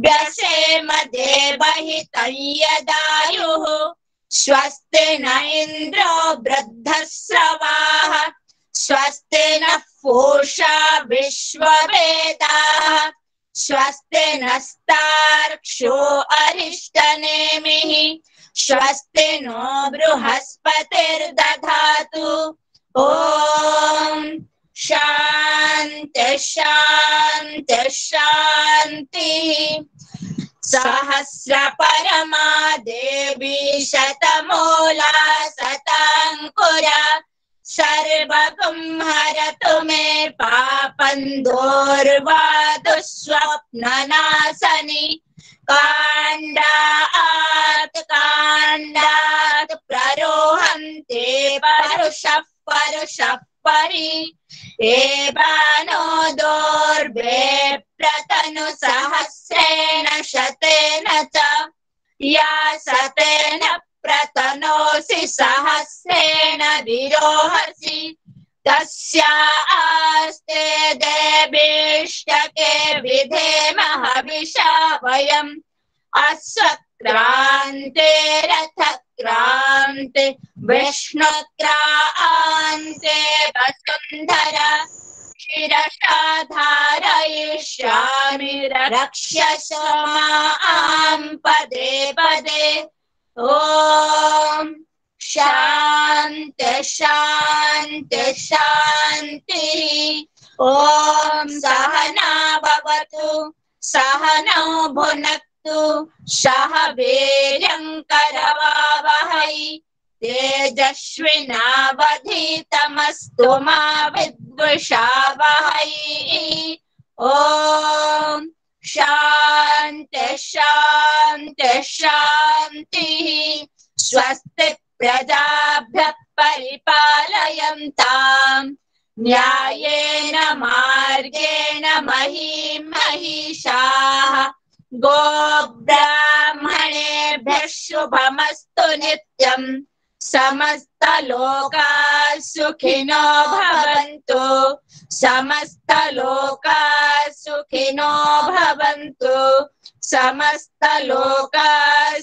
व्यसेम देवहितं यदायुः स्वस्ति न इन्द्रो वृद्धश्रवाः स्वस्ति नः पूषा विश्ववेदाः स्वस्ति नस्तार्क्ष्यो अरिष्टनेमिः स्वस्ति नो बृहस्पतिर्दधातु ॐ शान्ति शान्ति शान्तिः सहस्रपरमा देवी शतमूला शताङ्कुरा सर्वगुंहरतु मे पापं दूर्वादु स्वप्ननाशनि काण्डात् प्ररोहन्ते परुषः परि एवानो दोर्भे प्रतनु सहस्रेण शतेन च या शतेन प्रतनोसि सहस्रेण विरोहसि तस्यास्ते देवीष्टके विधेम हविषा वयम् अश्वक्रान्ते विष्णुक्रान्ते वसुन्धरा शिरसा धारयिष्यामि रक्ष्यसो मां पदे पदे ॐ शान्ति शान्ति शान्तिः ॐ सहना भवतु सहनौ भुनक्तु सह वीर्यं करवावहै तेजस्विनावधीतमस्तु मा विद्विषावहै ॐ शान्ति शान्ति शान्तिः स्वस्ति प्रजाभ्यः परिपालयन्ताम् न्यायेन मार्गेण महीं महिषाः गोब्राह्मणेभ्यः शुभमस्तु नित्यम् समस्तलोकाः सुखिनो भवन्तु समस्तलोकाः सुखिनो भवन्तु समस्तलोकाः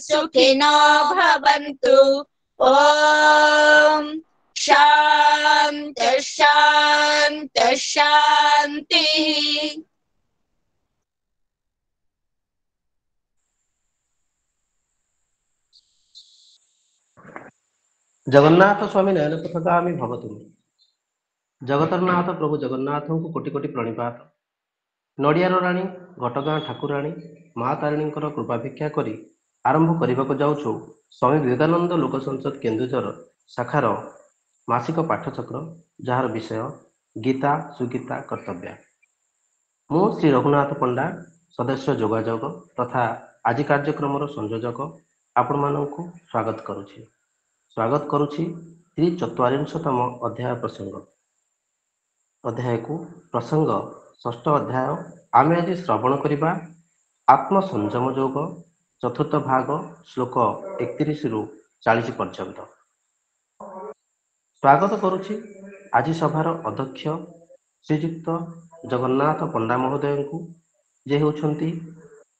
सुखिनो भवन्तु ॐ शान्ति शान्ति शान्तिः जगन्नाथ स्वामी नयन पथगामी भवतु। जगतरनाथ प्रभु जगन्नाथ को कोटि कोटि प्रणिपात। नड़ियार राणी घटगाँ ठाकुराणी माँ तारिणी कृपा भिक्षा करी आरंभ करने जाऊँ स्वामी विवेकानंद लोक संसद केन्दुझर शाखार मासिक पाठचक्र जार विषय गीता सुगीता कर्तव्य। मु श्री रघुनाथ पंडा सदस्य जोगाजोग तथा आज कार्यक्रम संयोजक आपण मानू स्वागत करुछि। स्वागत करुछि 43तम अध्याय प्रसंग प्रसंग षष्ठ अध्याय आमे आज श्रवण करिबा आत्मसंयम योग चतुर्थ भाग श्लोक 31 रु 40 पर्यंत। स्वागत करुछि आज सभार अध्यक्ष श्रीयुक्त जगन्नाथ पंडा महोदय को जे होछंती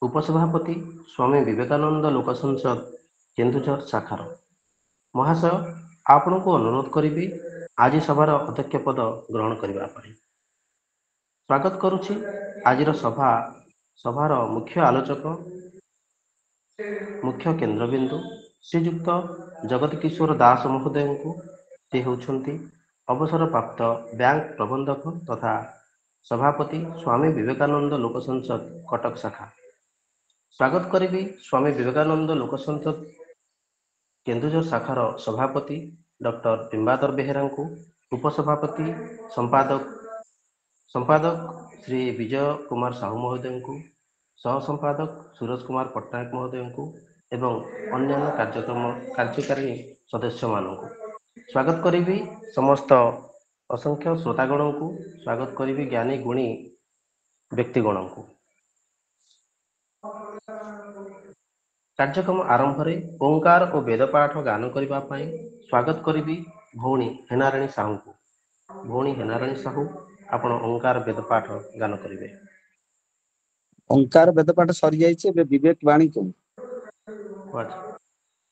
उपसभापति स्वामी विवेकानंद लोक संसद केन्दुझर शाखार। महाशय आपण को अनुरोध करी आज सभार अध्यक्ष पद ग्रहण करने। स्वागत करुछि आज सभार मुख्य आलोचक मुख्य केन्द्रबिंदु श्रीयुक्त जगत किशोर दास महोदय को से होछंती अवसर प्राप्त बैंक प्रबंधक तथा सभापति स्वामी विवेकानंद लोक संसद कटक शाखा। स्वागत करी स्वामी विवेकानंद लोक संसद केन्दुझर शाखार सभापति डॉक्टर बिंबाधर बेहेरा को उपसभापति संपादक श्री विजय कुमार साहू महोदय को सह संपादक सूरज कुमार पट्टनायक महोदय को एवं अन्य कार्यकारी सदस्य मानू स्वागत करी समस्त असंख्य श्रोतागण को स्वागत करी ज्ञानी गुणी व्यक्तिगण को। कार्यक्रम आरंभ रे ओंकार और वेदपाठ गान करने स्वागत करी भौणी हेनाराणी साहू को। भौणी हेनाराणी साहू आपण ओंकार वेदपाठ गान करेंगे। ओंकार वेदपाठ सरी जाइए विवेक वाणी को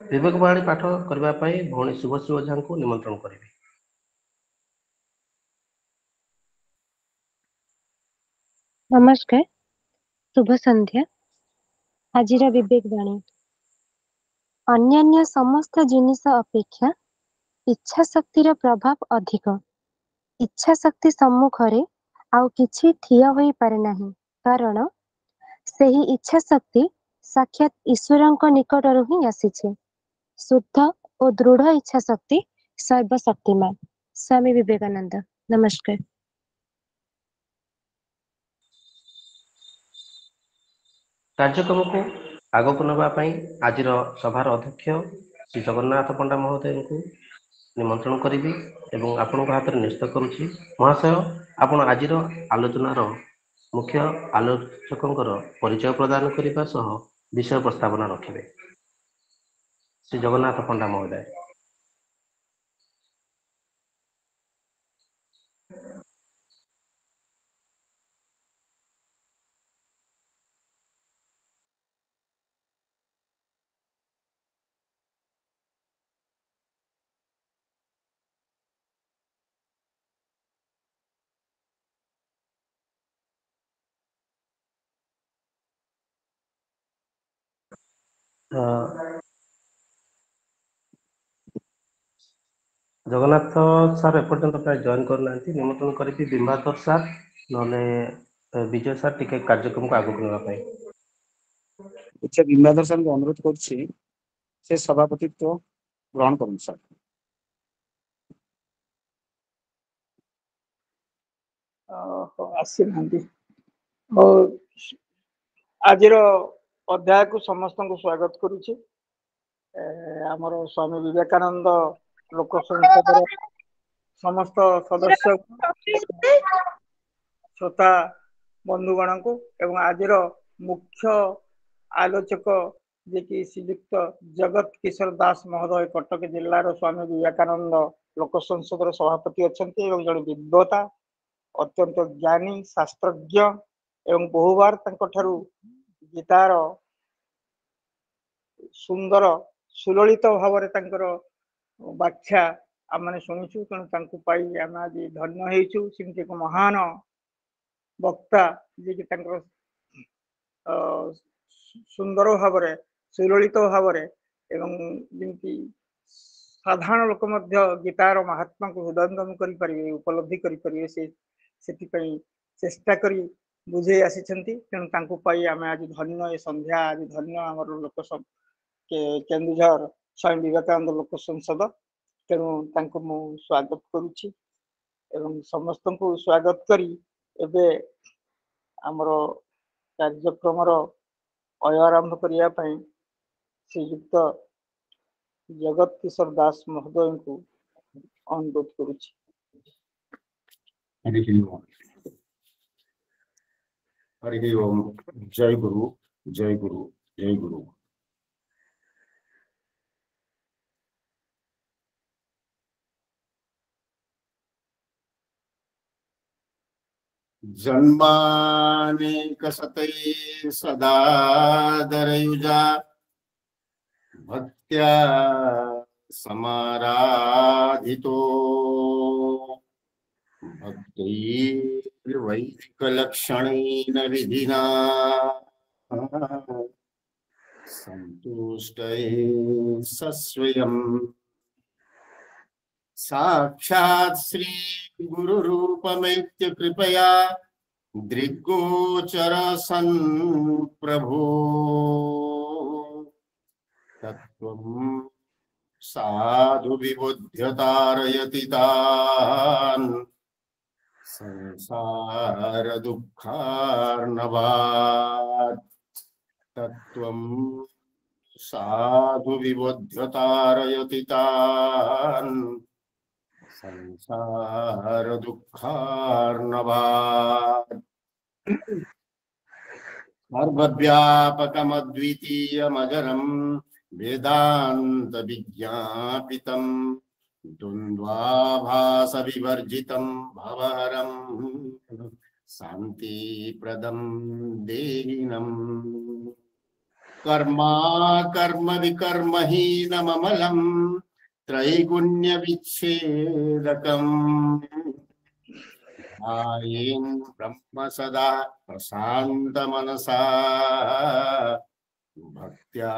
विवेक वाणी पाठ करने भौणी शुभश्री ओझा को निमंत्रण करेंगे। नमस्कार, शुभ संध्या। आजिर विवेक वाणी अन्यान्य समस्त जिनिस अपेक्षा इच्छा शक्तिर प्रभाव अधिक। इच्छा शक्ति सम्मुखरे आउ किछि ठिया होई पारे नाही, कारण सेही इच्छा शक्ति साक्षात ईश्वरଙ୍କ निकटରୁ ହିଁ ଆସିଛି। शुद्ध और दृढ़ इच्छा शक्ति सर्वशक्तिमान। स्वामी विवेकानंद। नमस्कार। कार्यक्रम को आग को नापी आज सभार अध्यक्ष श्री जगन्नाथ पंडा महोदय को निमंत्रण करी एवं आपण हाथ में निश्चित करुच्ची। महाशय आपण आज आलोचनार मुख्य आलोचकों परिचय प्रदान करने सह विषय प्रस्तावना रखिए। श्री जगन्नाथ पंडा महोदय। जगन्नाथ सार एपर्यंत प्राय जॉइन करना निमंत्रण करी बिंबाधर सार ना विजय सार टिके कार्यक्रम को आगक नापी बिंबाधर सार को अनुरोध कर सभापतित्व ग्रहण करूँ सर। आसी आज अध्याय को समस्त को स्वागत करुच्ची। आमर स्वामी विवेकानंद लोक संसद समस्त सदस्य श्रोता बंधुगण को एवं आज मुख्य आलोचक जे कि श्रीयुक्त जगत किशोर दास महोदय कटक जिलार स्वामी विवेकानंद लोक संसद सभापति अच्छा जड़े विद्वता अत्यंत ज्ञानी शास्त्रज्ञ एवं बहुबार गीतार सुंदर सुललित भाव व्याख्या आम मैंने शुणुचु तेणु आम आज धन्य होमती एक महान वक्ता जी कि सुंदर भाव सुललित भाव जमी साधारण लोक गीतार महात्मा को हृदयंगम करें उपलब्धि करें से चेष्टा करी बुझे आसी तेणु आम आज धन्य संध्या आज धन्य आम लोक केन्दुझर स्वामी विवेकानंद लोक संसद तेणु मु स्वागत करुच्ची एवं समस्त को स्वागत करी एबे आमर कार्यक्रम आरंभ करने श्रीयुक्त जगत किशोर दास महोदय को अनुरोध करुच्ची। हरि ओम। जय गुरु जय गुरु जय गुरु। जन्मानेकशतै सदा दरयुजा भक्त्या समाराधितो भक्तिर्वैदिकलक्षणेन विधिना संतुष्टये सस्वयं साक्षात् श्री गुरुरूपमेत्य कृपया दृग्गोचर सन् प्रभो तत्त्वं साधु विबुध्यतारयति तान् संसार दुःखार्णवात् तत्त्वं साधु विबुध्यतारयति तान् संसार दुःखार्णवात् सर्वव्यापकमद्वितीयमजरं वेदान्त विज्ञापितं द्वन्द्वाभास विवर्जितं भवहरं शान्तिप्रदं देहिनम् कर्मा कर्म विकर्महीनममलं त्रैगुण्यविच्छेदकम् ध्यायेन् ब्रह्म सदा प्रशान्तमनसा भक्त्या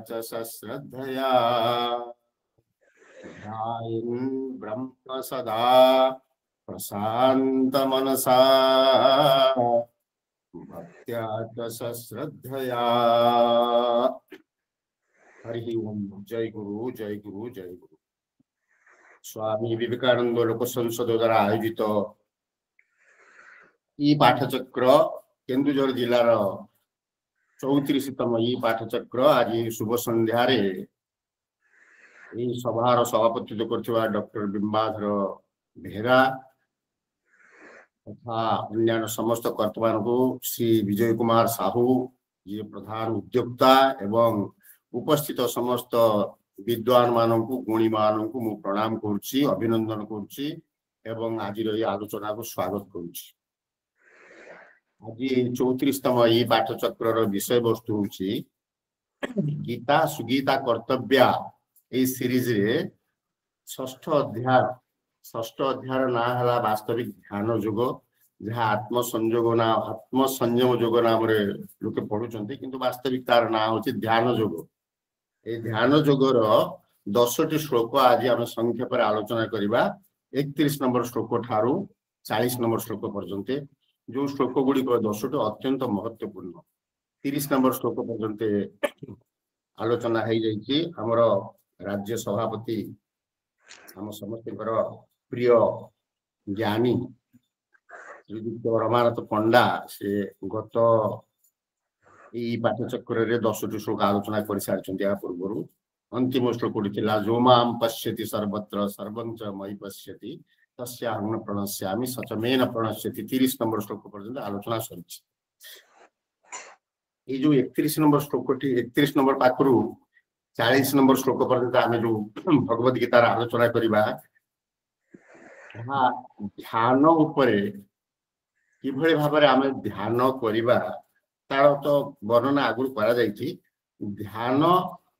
च सश्रद्धया ध्यायेन् ब्रह्म सदा प्रशान्तमनसा भक्त्या च सश्रद्धया। हरि ओम। जय गुरु जय गुरु जय गुरु। स्वामी विवेकानंद लोक संसद द्वारा आयोजित ई पाठचक्र केन्दुझर जिलार 34तम ई पाठचक्र आज शुभ संध्यार सभार सभापतित्व करथिबा डॉक्टर बिंबाधर बेहरा तथा अन्य समस्त कर्तव्य को श्री विजय कुमार साहू जी प्रधान उद्योक्ता एवं उपस्थित समस्त विद्वान मानक गुणी मानक मु प्रणाम करुच्ची अभिनंदन करुच्ची एवं आज आलोचना को स्वागत करुच्ची। आज 34तम ई पाठचक्र विषय वस्तु होची गीता सुगीता कर्तव्य ए सीरीज रे षष्ठ अध्याय ना हला वास्तविक ध्यान योग जहाँ आत्म संयम योग नाम लोके पढ़ुचंती किंतु वास्तविक तार ना होची ध्यान योग। ए ध्यान योगर 10टी श्लोक आज आम संक्षेप आलोचना करवा 31 नंबर श्लोक ठारू 40 नंबर श्लोक पर्यंत जो श्लोक गुड़िक 10टी अत्यंत महत्वपूर्ण 30 नंबर श्लोक पर्यंत आलोचना हो जाइए। आमर राज्य सभापति आम समस्त प्रिय ज्ञानी श्रीयुक्त रमानाथ पंडा से गत यही पाठचक्र 10टी श्लोक आलोचना कर सारी पूर्व अंतिम श्लोक जो माम पश्यति सर्वत्र सर्वं च मयि पश्यति तस्याहं प्रणश्यामि सचमेन प्रणश्यति 30 नंबर श्लोक पर्यंत आलोचना सरी। जो 31 नंबर श्लोक 31 नंबर पाखु 40 नंबर श्लोक पर्यंत आम जो भगवद गीतार आलोचना करवा ध्यान उपरे किभଳି भाବରେ आम ध्यान करवा तार तो वर्णना आगु करा जायछि। ध्यान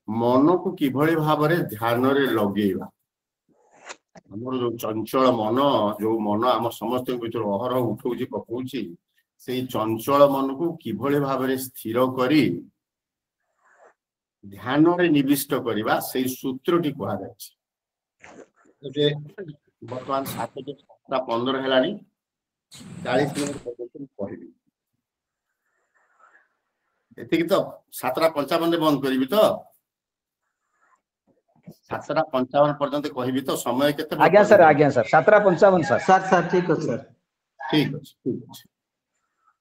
मन को किभଳି भाବରେ ध्यान रे लगेवा हमर जो चंचल मन जो मन आम समस्त भीतर अहर उठौछि पकौछि से चंचल मन को किभଳି भाବରେ स्थिर करी ध्यान रे निविष्ट करवा से सूत्रटी कहा जायछि। बर्तमान 7:15 हेलानी 40 मिनट पर्यंत कहबी एतिक तो 7:55 बंद करबी तो 7:55 पर्यंत कहबी तो समय केते आज्ञा सर 7:55 सर सर ठीक है सर ठीक अछि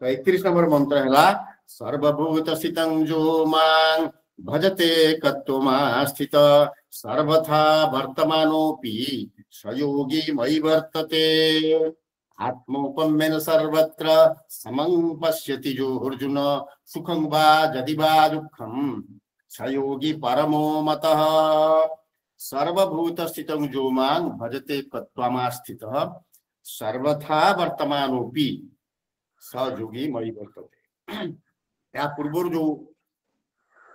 तो 31 नंबर मंत्र हैला सर्वभूत स्थितं जो मां भजते कत्वमास्थित सर्वथा वर्तमानोपि सयोगी मयि वर्तते आत्मोपम्येन सर्वत्र समं पश्यति जो अर्जुन सुखं वा यदि वा दुःखं सयोगी परमो मतः सर्वभूत स्थितं जो मां भजते कत्वमास्थितः सर्वथा वर्तमानोपि सयोगी मयि वर्तते। या पूर्व जो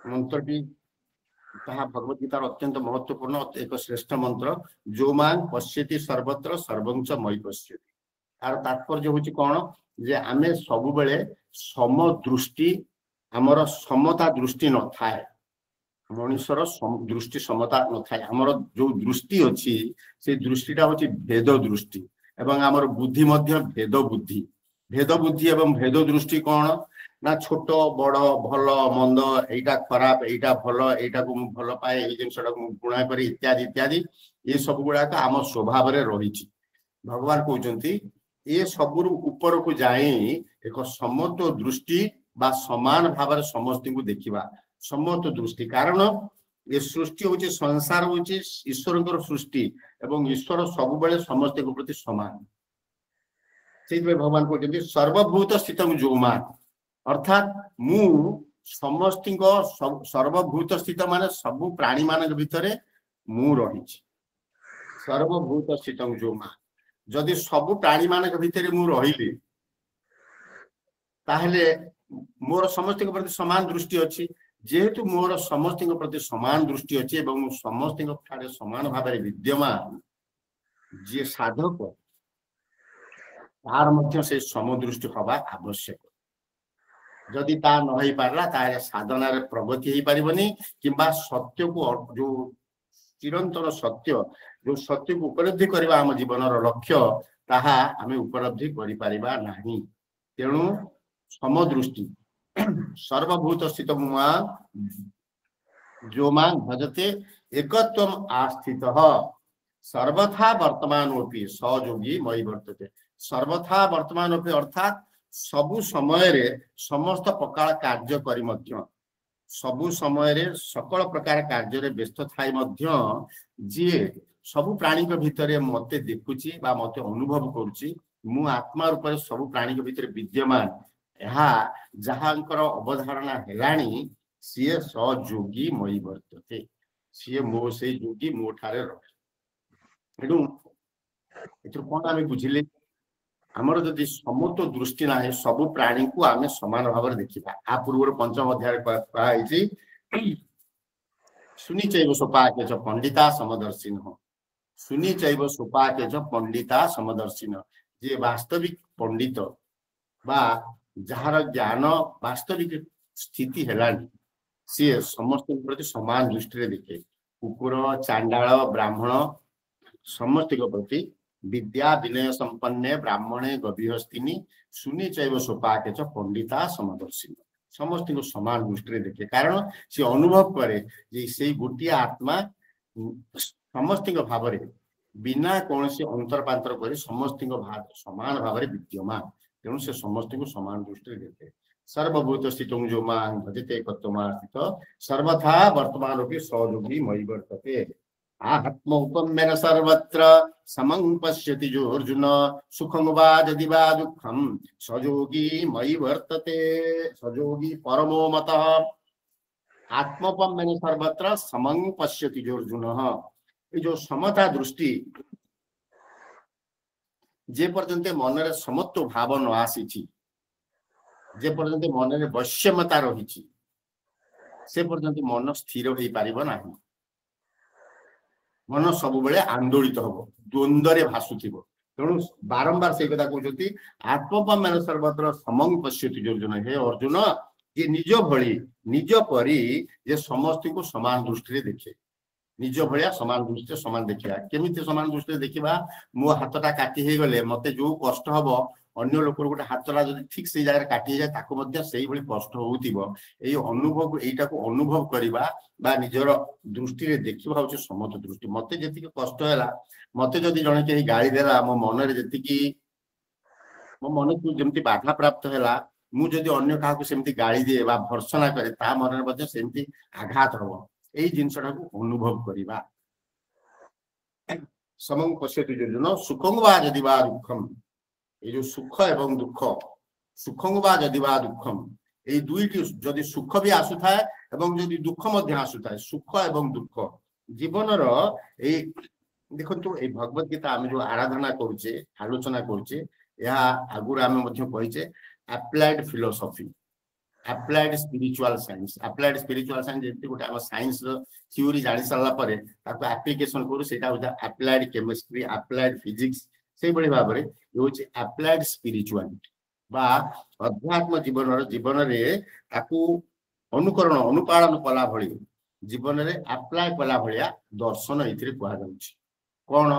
मंत्रटी ताहा भगवद गीतार अत्यंत महत्वपूर्ण एक श्रेष्ठ मंत्र जो मां पश्यति सर्वत्र सर्वं च मयि पश्यति। यार तात्पर्य हूँ कौन जे आमे सबु बेले सम दृष्टि आमर समता दृष्टि न थाए मनुष्यर दृष्टि समता न थाए आमर जो दृष्टि अच्छी से दृष्टिटा हूँ भेद दृष्टि एवं आमर बुद्धि मध्य भेद बुद्धि एवं भेद दृष्टि कौन ना छोट बड़ भल मंद एटा खराब एटा भल एटा को भल पाए ये जिनटा को गुणा करी इत्यादि इत्यादि ये सब गुड़ाक आम स्वभाव रे रही। भगवान कहते ये सबुर ऊपर को जाए एक समत्व दृष्टि बा समान भाव समस्त को देखा समत्व दृष्टि कारण ये सृष्टि हूँ संसार हूँ ईश्वर सृष्टि एवं ईश्वर सब बेले समस्त प्रति समान से भगवान कहते सर्वभूत स्थित जो मान अर्थात मु समस्त सर्वभूत स्थित माने सबु प्राणी मान भितर मु रही सर्वभूत स्थित जो मान जदि सबु प्राणी मान भितर मु रही ताहले मोर समस्त प्रति समान दृष्टि अच्छी जेहेतु मोर समस्त प्रति समान दृष्टि अच्छी एवं समस्त समान भाव विद्यमान जी साधक तार मध्य से समदृष्टि हवा आवश्यक जदि ता न हो पारला तारे साधना रे प्रगति हो पारिबनी किंबा सत्य को जो चिरंतन सत्य जो सत्य को उपलब्धि करबा हम जीवन लक्ष्य ताहा आमे उपलब्धि करि पारिबा नाही तेणु समदृष्टि सर्वभूत स्थित जो मां भजते एकत्वम आस्थितः सर्वथा वर्तमानोपि सहयोगी मयि वर्तते सर्वथा वर्तमानोपि अर्थात सबु समय रे समस्त प्रकार कार्य करी मध्य सबु समय रे सकल प्रकार कार्य रे व्यस्त थाई मध्य जे सबु प्राणी के भितरे मते देखुची बा मते अनुभव करूची मु आत्मा रूप रे सबु प्राणी के भितरे विद्यमान यहा जहांकर अवधारणा हेलाणी सीए सहयोगी मयि वर्तते सीए मो से योगी मो ठारे रहे एडू एथु कोन आमे बुझिले हमर जदि समत्व दृष्टि ना है सब प्राणी को आमे समान भाव देखिबा आ पूर्व पंचम अध्याय कहा सुनी चैव सोपाके च पंडिता समदर्शिन हो सुनी चैव सोपाके च पंडिता समदर्शिन जे वास्तविक पंडित बा जहार ज्ञान वास्तविक स्थिति हेलानी सी समस्त प्रति समान दृष्टि देखे कुकुर चांडाल ब्राह्मण समस्त प्रति विद्या विनय संपन्ने ब्राह्मणे गभीरस्थिनी सुनी चैव सोपाके च पंडिता समदर्शिन समस्त को समान दृष्टि देखे कारण से अनुभव करे जे से गोटे आत्मा समस्त भाव बिना कौन से अंतरपांतर करे समस्त भाव समान भाव विद्यमान तेणु से समस्त को समान दृष्टि देते सर्वभूत स्थित जो मां भजते स्थित सर्वथा वर्तमान सहयोगी मयि वर्तते आत्म उपम्यन सर्वत्र समं पश्यति जो अर्जुन सुखं वा यदि वा दुःखं सयोगी मयि वर्तते सयोगी परमो मतः आत्मोपम्यन सर्वत्र समं पश्यति जो अर्जुन ये जो समता दृष्टि जे पर्यंत मन रे समत्व भाव न आसी जे पर्यंत मन रे वश्यमता रही से पर्यंत मन स्थिर हो पारिबो नाही मन सब बेले आंदोलित हम द्वंद्व रे भासुथिबो तेणु बारंबार से कथा कहते आत्मोपम्यन सर्वत्र समं पश्यति जो अर्जुन हे अर्जुन ये निज भली निज परी जे समस्त को समान दृष्टि देखे निज भलिया समान दृष्टि समान देखा केमिति समान दृष्टि देखा मो हाथटा काटी हे गले मते जो कष्ट हबो अन्य लोक गोटे हाथटा जदि ठीक से जगह काटी जाए ताको मध्य सेही भली कष्ट होउतिबो एई अनुभव एटा को अनुभव करबा बा निजर दृष्टि रे देखिबा होचे समत दृष्टि मते जति कष्ट हैला मते जदि जणे के गाली देला मो मन रे जति की मो मन को जेमति बाधा प्राप्त हैला मु जदि अन्य काहा को सेमति गाली दे बा भर्सना करे ता मन रे मध्य सेमति आघात हबो एई जिंसटा को अनुभव करबा समं पश्यति अर्जुन सुखं वा यदि वा दुःखं ये जो सुख एवं दुख सुखं वा यदि वा दुःखं ये दुईटी जदि सुख भी आसुथाए एवं जदि दुख मध्य आसुथाए सुख एवं दुख जीवन रे देखो ए भगवत गीता आम जो आराधना करुचे आलोचना करुचे या आगुर आम कहीचे applied philosophy applied spiritual science जैसे गोटे आम साइंस थ्योरी जानी सारा पर एप्लिकेशन करू सेटा होता अप्लाइड केमिस्ट्री अप्लाइड फिजिक्स से बड़ी भाव में ये हूँ अप्लाइड स्पिरिचुअलिटी बा अध्यात्म जीवन रे ताकू अनुकरण अनुपालन कला भली जीवन रे अप्लाय कला भलिया दर्शन एथिरे कहा जाउछि कोन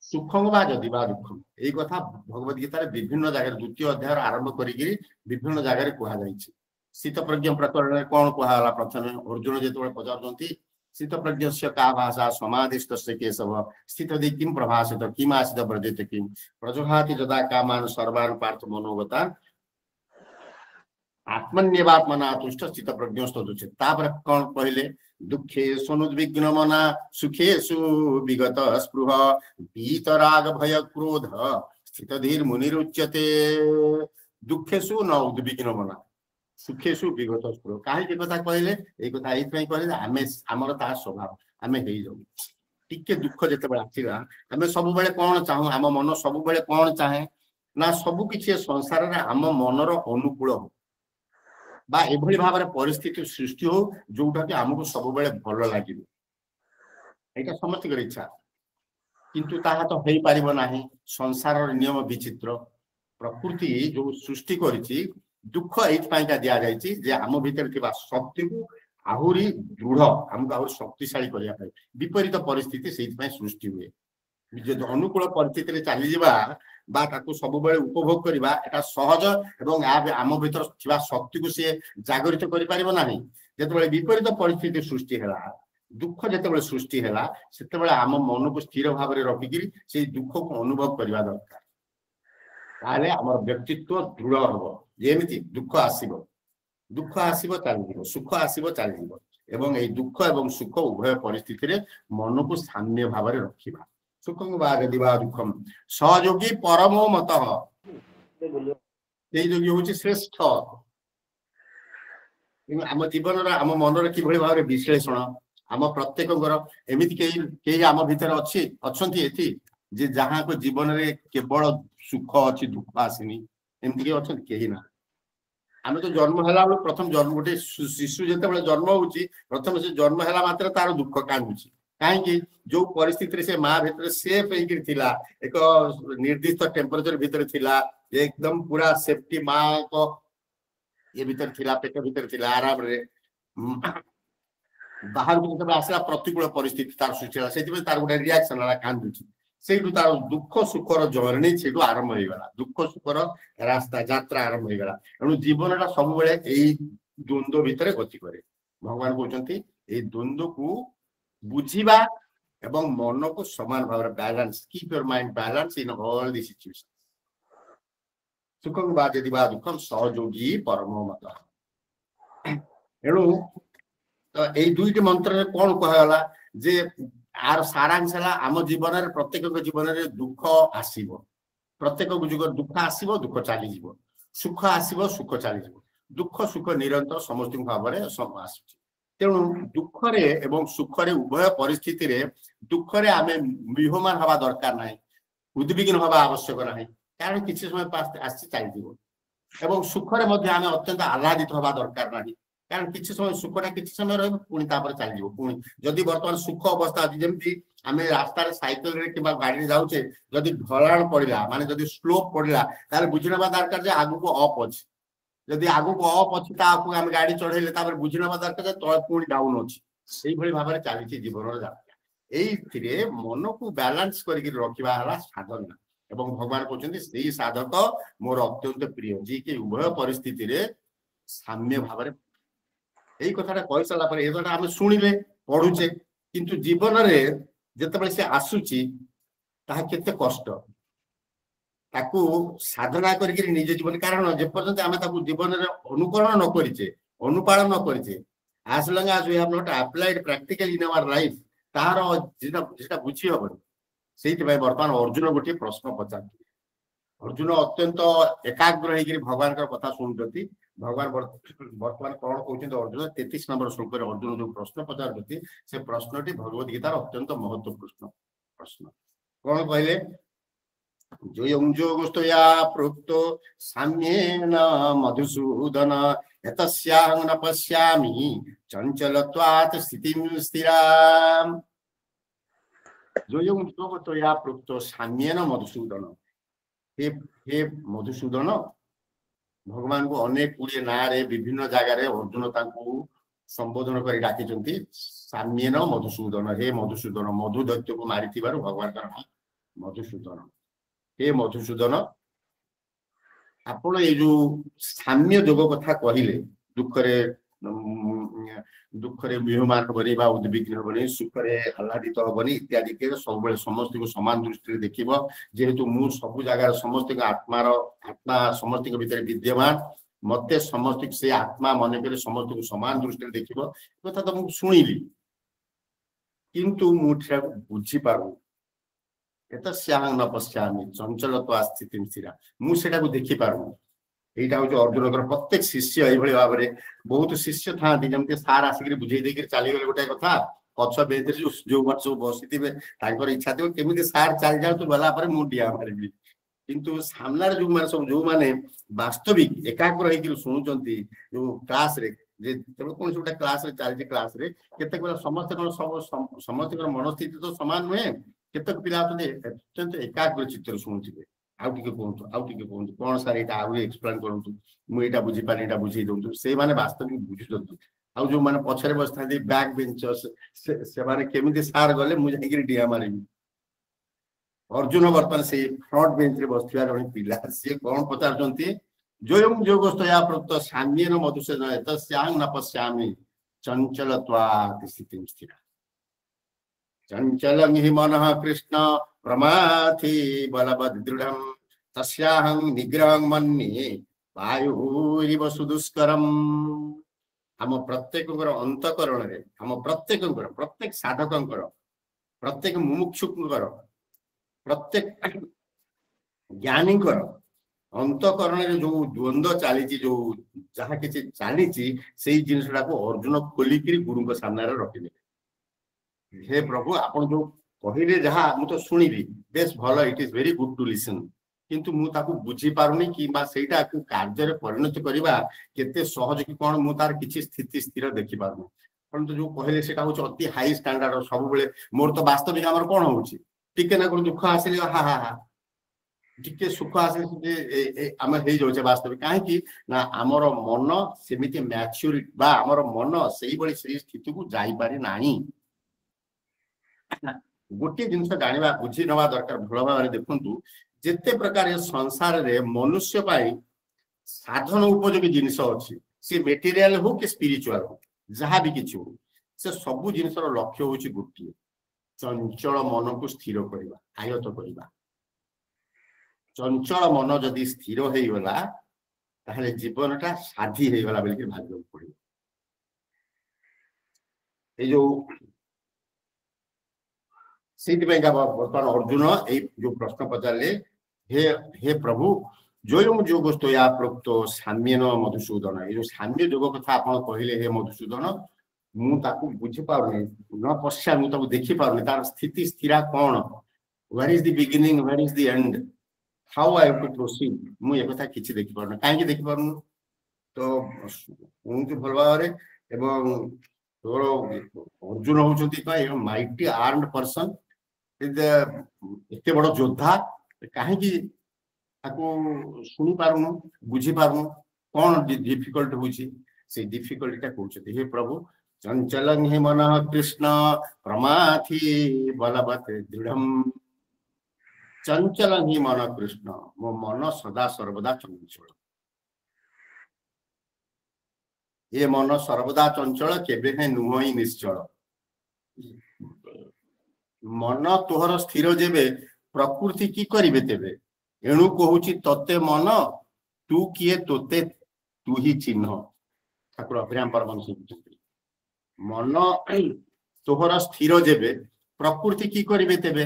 सुखं बा यदि बा दुःखं एई कथा भगवत गीता रे विभिन्न जगह द्वितीय अध्याय आरंभ करिकि विभिन्न जगह रे कहा जाइछि शीत प्रज्ञ प्रकरण रे कोन कहा होला प्रथमे अर्जुन जेतबे पचारजंती शीत प्रज्ञस्य का भाषा समाधिस्तस्य केशव स्थित दि किम प्रभासित किम आसित वर्जित किम प्रजहाति जदा कामान सर्वान पार्थ मनोगता आत्मन्यवात्मना तुष्ट स्थित प्रज्ञस्तुचे तापर कोन कहले दुखे सनुद्विग्न मना सुखेषु विगत स्पृह भीतराग भय क्रोध स्थित धीर मुनिरुच्यते दुखेषु न उद्विग्न मना सुखेषु विगत स्पृह काहे कथा कहले ए कथा एथि कहले आमे हमर ता स्वभाव आमे हेई जाऊ टिके दुख जते बेला आसीला आमे सब बेले कोन चाहू आम मन सब बेले कोन चाहे ना सबु किछि संसार रे आम मनर अनुकूल हो बा एभली भाबरे परिस्थिति सृष्टि हो जोटा कि हमको सब बेले भल लागिबो एटा समस्त कर इच्छा किंतु ताहा तो हेई पारिबो नाही संसार रे नियम विचित्र प्रकृति जो सृष्टि करिछि दुख एत पाई का दिया जायछि जे आम भीतर थिबा शक्ति को आहुरी दृढ़ हमको आहुरी शक्तिशाली करिया पाई विपरीत परिस्थिति सेइत पाई सृष्टि हुए जो अनुकूल परिस्थिति रे चली जिबा बा ताकू सब बेले उपभोग करबा एटा सहज एवं आम भीतर थिबा शक्ति को से जागृत करि पारिबो नाही जेतेबेले विपरीत परिस्थिति सृष्टि हैला दुख जेतेबेले सृष्टि हैला सेतेबेले आम मन को स्थिर भाव रे रखिकिरी से दुख को अनुभव करबा दरकार ताले हमर व्यक्तित्व दृढ़ होबो जेमिति दुख आसीबो चलिबो सुख आसीबो चलिबो एवं ए दुख एवं सुख उभय परिस्थिति रे मन को साम्य भाव रे रखिबा सुखं वा यदिवा दुखम सहयोगी परमो मतः जोगी होची श्रेष्ठ आम जीवन आम मन कि भाव में विश्लेषण आम प्रत्येक एमती कई आम भीतर अच्छी एथि जे जहाँ को जीवन में केवल सुख अच्छी दुख आसनी एमती अच्छा कहीं ना आम तो जन्म है प्रथम जन्म गोटे शिशु जिते जन्म होची प्रथम से जन्म है मात्र तार दुख कांदुची कहीं जो परिस्थिति से माँ भीतर सेफ एक निर्दिष्ट टेम्परेचर भीतर एकदम पूरा सेफ्टी माँ को ये भीतर पेट भीतर आराम रे बाहर को आसला प्रतिकूल परिस्थिति तार सृष्टि से तार गोटे रिएक्शन कांदुची से तार दुख सुखर जर्नी से आरंभ हो गला दुख सुखर रास्ता यात्रा आरंभ हो गला तेणु जीवन सब बेले द्वंद्व भितर गति करे भगवान कहते ये द्वंद्व को बुझीबा एवं मन को समान भाव balance keep your mind balance in all the situation सुखं वा यदि वा दुखम सहयोगी परमो मत एणु तो ये दुईटी मंत्र कौन कहला जे आर सारांश है आम जीवन में प्रत्येक जीवन में दुख आसीबो प्रत्येक दुख आसीबो दुख चली सुख आसीबो सुख चली दुख सुख निरंतर समस्त भाव में आसुची तेणु दुखरे एवं सुखरे उभय परिस्थिति रे दुखरे आमे विहमान हवा दरकार नाही उद्विग्न हवा आवश्यक नाही कारण किसी समय आसी चली एवं सुखरे मध्य आमे अत्यंत आह्लादित हवा दरकार नाही कारण किसी समय सुखटा किसी समय रही पुणी तापर चली पुणी जदि बर्तमान सुख अवस्था अच्छी जमी आम रास्तार सैकेल कि गाड़ी जाऊे जदि ढलाण पड़ा माने जदि स्लोप पड़ा ताले बुझी नवा दरकार जे आगु को अप अच्छी जदि आगु को अप अच्छी आम गाड़ी चढ़ेले बुझी नवा दरकार तले पुणी डाउन अच्छी से भाव में चली जीवन यात्रा ये मन को बैलेंस करके रखा साधना एवं भगवान कहते से साधक मोर अत्यंत प्रिय जी कि उभय परिस्थिति रे साम्य भाव में यही कथा कही सारा आम शुणिले पढ़ुचे किंतु जीवन में जिते से आसूची ताहा केते कष्ट ताकू साधना करके निज जीवन कारण जेपर्यंत आम जीवन में अनुकरण न करिचे अनुपालन न करिचे as long as we have not applied practically in our life तार जेटा बुझी हबन सेति भाई वर्तमान अर्जुन गोटे प्रश्न पचार अर्जुन अत्यंत एकाग्र होकर भगवान का कथा शुणुंट भगवान वर्तमान कौन कहते अर्जुन 33 नंबर श्लोक अर्जुन जो प्रश्न पचार से प्रश्नटी भगवद गीतार अत्यंत महत्वपूर्ण प्रश्न कौन कहले जो योगस्तया प्रोक्तो साम्येन मधुसूदन यतस्याहं न पश्यामि चंचलत्वात् स्थितिं स्थिराम् जो योगस्तया प्रोक्तो साम्येन मधुसूदन हे मधुसूदन भगवान को अनेक गुड़िए ना रे विभिन्न जगार अर्जुन संबोधन कर डाकी साम्येन मधुसूदन हे मधुसूदन मधु दैत्य को मारी भगवान का नाम मधुसूदन हे मधुसूदन आपण ये जो साम्य जोग कथा कहले दुखरे विहमान हबनी बा उद्विग्न हबनी सुखरे आह्लादित हबनी इत्यादि के सब समस्त को समान दृष्टि देखिबो जेहेतु मु सब जगह समस्त आत्मा समस्त भीतर विद्यमान मते समस्त से आत्मा मन करे समस्त को समान दृष्टि देखिबो कथा तो मु सुनिली किंतु मुठा बुझी पारु एतस्याहं न पश्यामि चंचलत्वा स्थितिं स्थिरा मु सेटा को देखि पारु एटा हो अर्जुन प्रत्येक शिष्य ये भाव में बहुत शिष्य था जमी सार आसिक बुझे देकर चली गले गोटे कथा पछ बेच जो सब बसी थे इच्छा थी केमी सार चली जाऊ गला मुझे डिया मारि किंतु सामने जो माने सब जो माने वास्तविक एकाग्र होकर शुणुचंती जो क्लास रे जे तब कोन गोटे क्लास रे चलती क्लास रे केते बेला समस्त कोन सब समस्त मनस्थिति तो समान नुहे केते पिला अत्यंत एकाग्र चित्त शुणुथिबे आउ टिके कोन कोन सार एटा आउ एक्सप्लेन करंतु मु एटा बुझी पानी एटा बुझी दउतु से माने वास्तविक बुझुचंती आउ जो माने पछरे बसथांती बैक बेंचर्स से माने केमिति सार गले मु जाईकरी डिया मारिबी अर्जुन वर्तमान से फ्रंट बेंच रे बसथिया जने पिला से कोन पचारचंती जोयम जोगस्तया प्रोक्त साम्येन मधुसूदन तस्यां न पश्यामि चंचलत्वात् स्थितिं स्थिरा चंचलं हि मनः कृष्ण प्रमाथि बलवद् दृढं तस्याहं निग्रहं मन्ये वायुरिव सुदुष्करम् हम प्रत्येकଙ୍କର अंतःकरणरे हम प्रत्येकଙ୍କର प्रत्येक साधकଙ୍କର प्रत्येक मुमुक्षुଙ୍କର प्रत्येक ज्ञानीଙ୍କର अंतःकरण जो द्वंद्व चली जो जहाँ किसी चली से जिनसा को अर्जुन खोलिकी गुरु के सामने रखिले हे प्रभु आपण जो कहले जहाँ मु तो शुणी बेस भल it is very good to listen किंतु मु ताकू बुझी पारुनी कि सेटा को कार्य रे परिणत करबा केते सहज कि कोन मु तार किछि स्थिति स्थिर देखि पारुनी परंतु जो कहले सेटा होछ अति हाई स्टैंडर्ड सब बेले मोर तो वास्तविक हमर कोन होछि टिके ना कोन दुख आसिले हा हा हा टिके सुख आसिले आम हो जाऊे वास्तविक कहीं ना आमर मन सेमिति मैच्योरिटी बा आमर मन से स्थिति को जापारि ना गोटे जिन जाना बुझी नवा दरकार भल भाव देखु जिते प्रकार संसार रे मनुष्य पाई साधन उपयोगी जिनिस अच्छी सी मेटेरियल हो कि स्पिरिचुअल हो जहाँ भी किसी हो से सबू जिन लक्ष्य हूँ गोटे चंचल मन को स्थिर करवा आयत करवा चंचल मन जदि स्थिर हो गला ताहले जीवनटा साधी हो गला बोल भाग पड़े जो से बर्तमान अर्जुन ये जो प्रश्न पचारे हे हे प्रभु जो जोगस्तो या प्रोक्त साम्यन मधुसूदन ये जो साम्य जोग कथा आप कहले हे मधुसूदन मुझे बुझी पारे न पश्चा मुझे देखी पारे तार स्थिति स्थिरा कौन where is the beginning where is the end how I have to proceed मु ये कथा किछि देखि पारन काहे देखि पारन तो उनके भल भाव एवं तोर अर्जुन होचंती का माइटी आर्म्ड पर्सन एते बड़ योद्धा काहे कि ताको सुनी पारुनु बुझी पारुनु कौन डिफिकल्ट होची से डिफिकल्टीटा कहउछथि हे प्रभु चंचलं हि मनः कृष्ण प्रमाथि बलवत् दृढ़ं चंचल ही मन कृष्ण मो मन सदा सर्वदा चंचल ये मन सर्वदा चंचल केबे है नुह ही निश्चल मन तोहर स्थिर जेबे प्रकृति की करिवे तेबे एणु कहूची तते मन तू किए तोते तू ही चिन्ह ठाकुर अभिराम परमहंस मन तोहर स्थिर जेबे प्रकृति की करिवे तेबे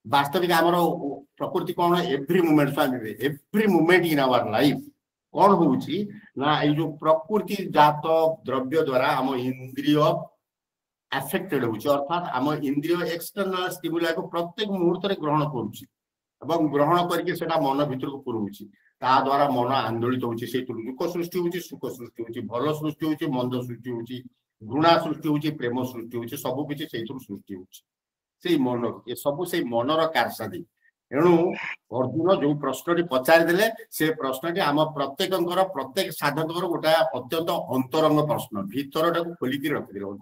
वास्तविक आमर प्रकृति कौन every moment in our life कौन होची ना ये जो प्रकृति जात द्रव्य द्वारा आम इंद्रिय अफेक्टेड होची अर्थात आम इंद्रिय एक्सटर्नल स्टिमुला को प्रत्येक मुहूर्त रे ग्रहण करूची एवं ग्रहण करके सेटा मन भीतर को पुरउची ता द्वारा मन आंदोलित होची से दुख सृष्टि होची सुख सृष्टि होची भल सृष्टि होची मंद सृष्टि होची घृणा सृष्टि होची प्रेम सृष्टि होची सब किछि सेइथुर सृष्टि होची से मन ये सब से मनर कारसादी एणु अर्जुन जो प्रश्न पचारि देले से प्रश्न आम प्रत्येक साधक गोटे अत्यंत अंतरंग प्रश्न भीतर टाक खोलिकी रखिदे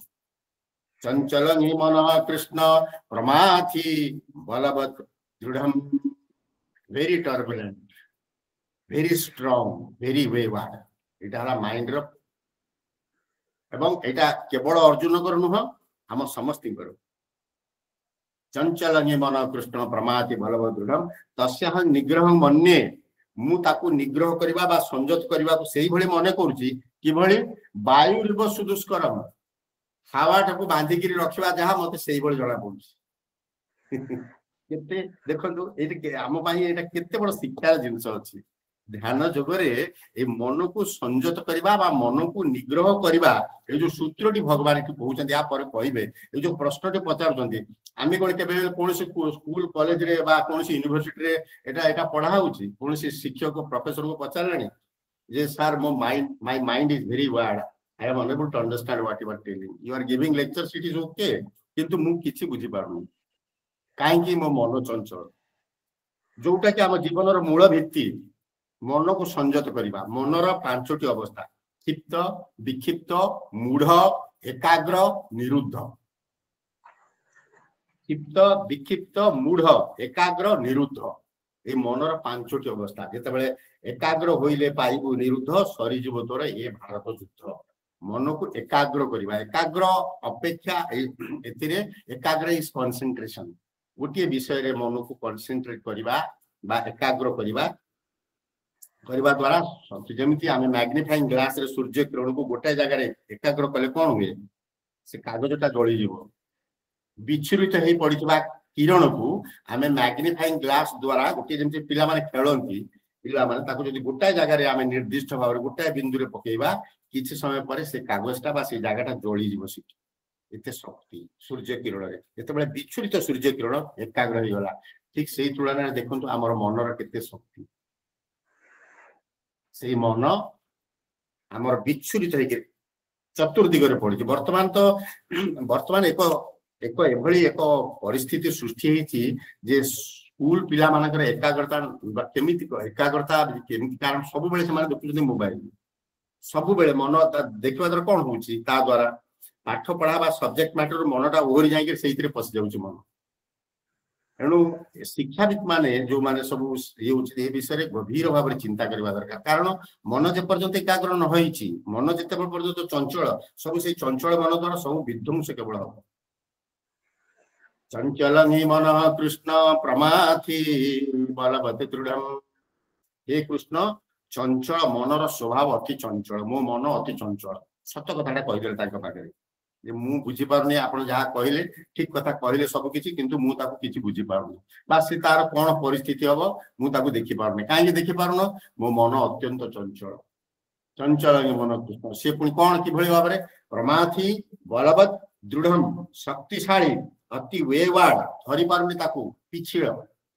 चंचल हि मन कृष्ण प्रमाथि बलवत् दृढ़ं very turbulent very strong very wayward इटा माइंड रो एवं एटा केवल अर्जुन कर नुह आम समस्तिंकर चंचल मन कृष्ण प्रमाथि बलवत् दृढ़ं तस्याह निग्रह मन्ये मु ताकू निग्रह करबा बा संयत करबा को सेही भली मने करूची कि भली वायुरिव सुदुष्करम हावा टाकू बांधिकी रखिबा जहा मते सेही भली जणा पड़ुची केते देखंतु एटे आम पई एटा केते बड़ शिक्षार जिंस अछि ध्यान जोगरे ए मन को संयत करबा बा मन को निग्रह करबा ये जो सूत्रटी भगवान एठी कहउछन्ती या पर कहिबे ये जो प्रश्नटी पचारुछन्ती आमे कोन केबे कोनसी स्कूल कॉलेज रे बा कोनसी यूनिवर्सिटी रे एटा पढ़ा होउची कोनसी शिक्षक प्रोफेसर को पचारलानी जे सर मो my mind is very weird I am unable to understand what you are telling you are giving lectures it is okay किंतु मु किछि बुझी पारुनी काहे कि मो मन चंचल जोटा कि आम जीवन मूल भित्ति मन को संयत करवा मनर पांचटी अवस्था क्षिप्त विक्षिप्त मूढ़ एकाग्र निरुद्ध क्षिप्त विक्षिप्त मूढ़ एकाग्र निरुद्ध ये मनर पांचटी अवस्था जिते एकाग्र होइले पाइबु निरुद्ध सरीजीव तोर ये भारत युद्ध मन को एकाग्र करवा एकाग्र अपेक्षा एतिरे एकाग्र इज कंसंट्रेशन गोटे विषय रे मन को कंसंट्रेट करवा बा एकाग्र करवा द्वारा जमीती आम मैग्निफाइंग ग्लास रे सूर्य किरण को गोटे जगह एकाग्र कले कौन हुए से कागजटा जली विच्छुरित हो पड़ता किरण को आम मैग्निफाइंग ग्लास द्वारा गोटे जमी पिला माने खेलती पिला माने ताको जदि गोटे जगह आम निर्दिष्ट भाव में गोटे बिंदु पकेबा किछि समय पर से कागजटा बा से जगहटा जली एते शक्ति सूर्य किरण रे जेतेबेले विच्छुरित सूर्य किरण एकाग्र हो गला ठीक से तुलन देखो आमर मनर केते शक्ति से मन आमर विच्छुरित हो चतुर्दिगरे पड़ी वर्तमान एक एभली एक परिस्थिति सृष्टि होती जे स्कूल पिला मानकर एकाग्रता केमिति एकाग्रता केमिति कारण सब बेले से देखुछन्ति मोबाइल सब बेले मन देखिबा द्वारा कोन होउची ता द्वारा पाठ पढ़ा बा सब्जेक्ट मैटर मनटा ओहरी जाई के सेइतरे पसि जाउची मन एणु शिक्षाविद माने जो माने सब ये होउची ए विषय गभीर भाव चिंता करबा दरकार कारण मन जे पर्यंत एकाग्र न होईची मन जेते पर्यंत चंचल सब से चंचल मन द्वारा सब विध्वंस केवल हो चंचल ही मन कृष्ण प्रमाथि बलवते दृढ़ हे कृष्ण चंचल मनर स्वभाव अति चंचल मो मन अति चंचल सत्य कथाटा कहिदेले तांका पाखरे जे मु बुझी पारुनी आपण जहा कहले ठीक कथा कहले सब किछि किंतु मु ताको किछि बुझी पारुनी बा से तार कोन परिस्थिति हबो मु ताको देखि पारुनी काहे देखि पारुनो मो मन अत्यंत चंचल चंचल मन कृष्ण से पुनी कोन कि भली भाबरे प्रमाथि बलवत दृढ़ शक्तिशाली अति वेवार्ड धरि पारुनी ताको पिछिळ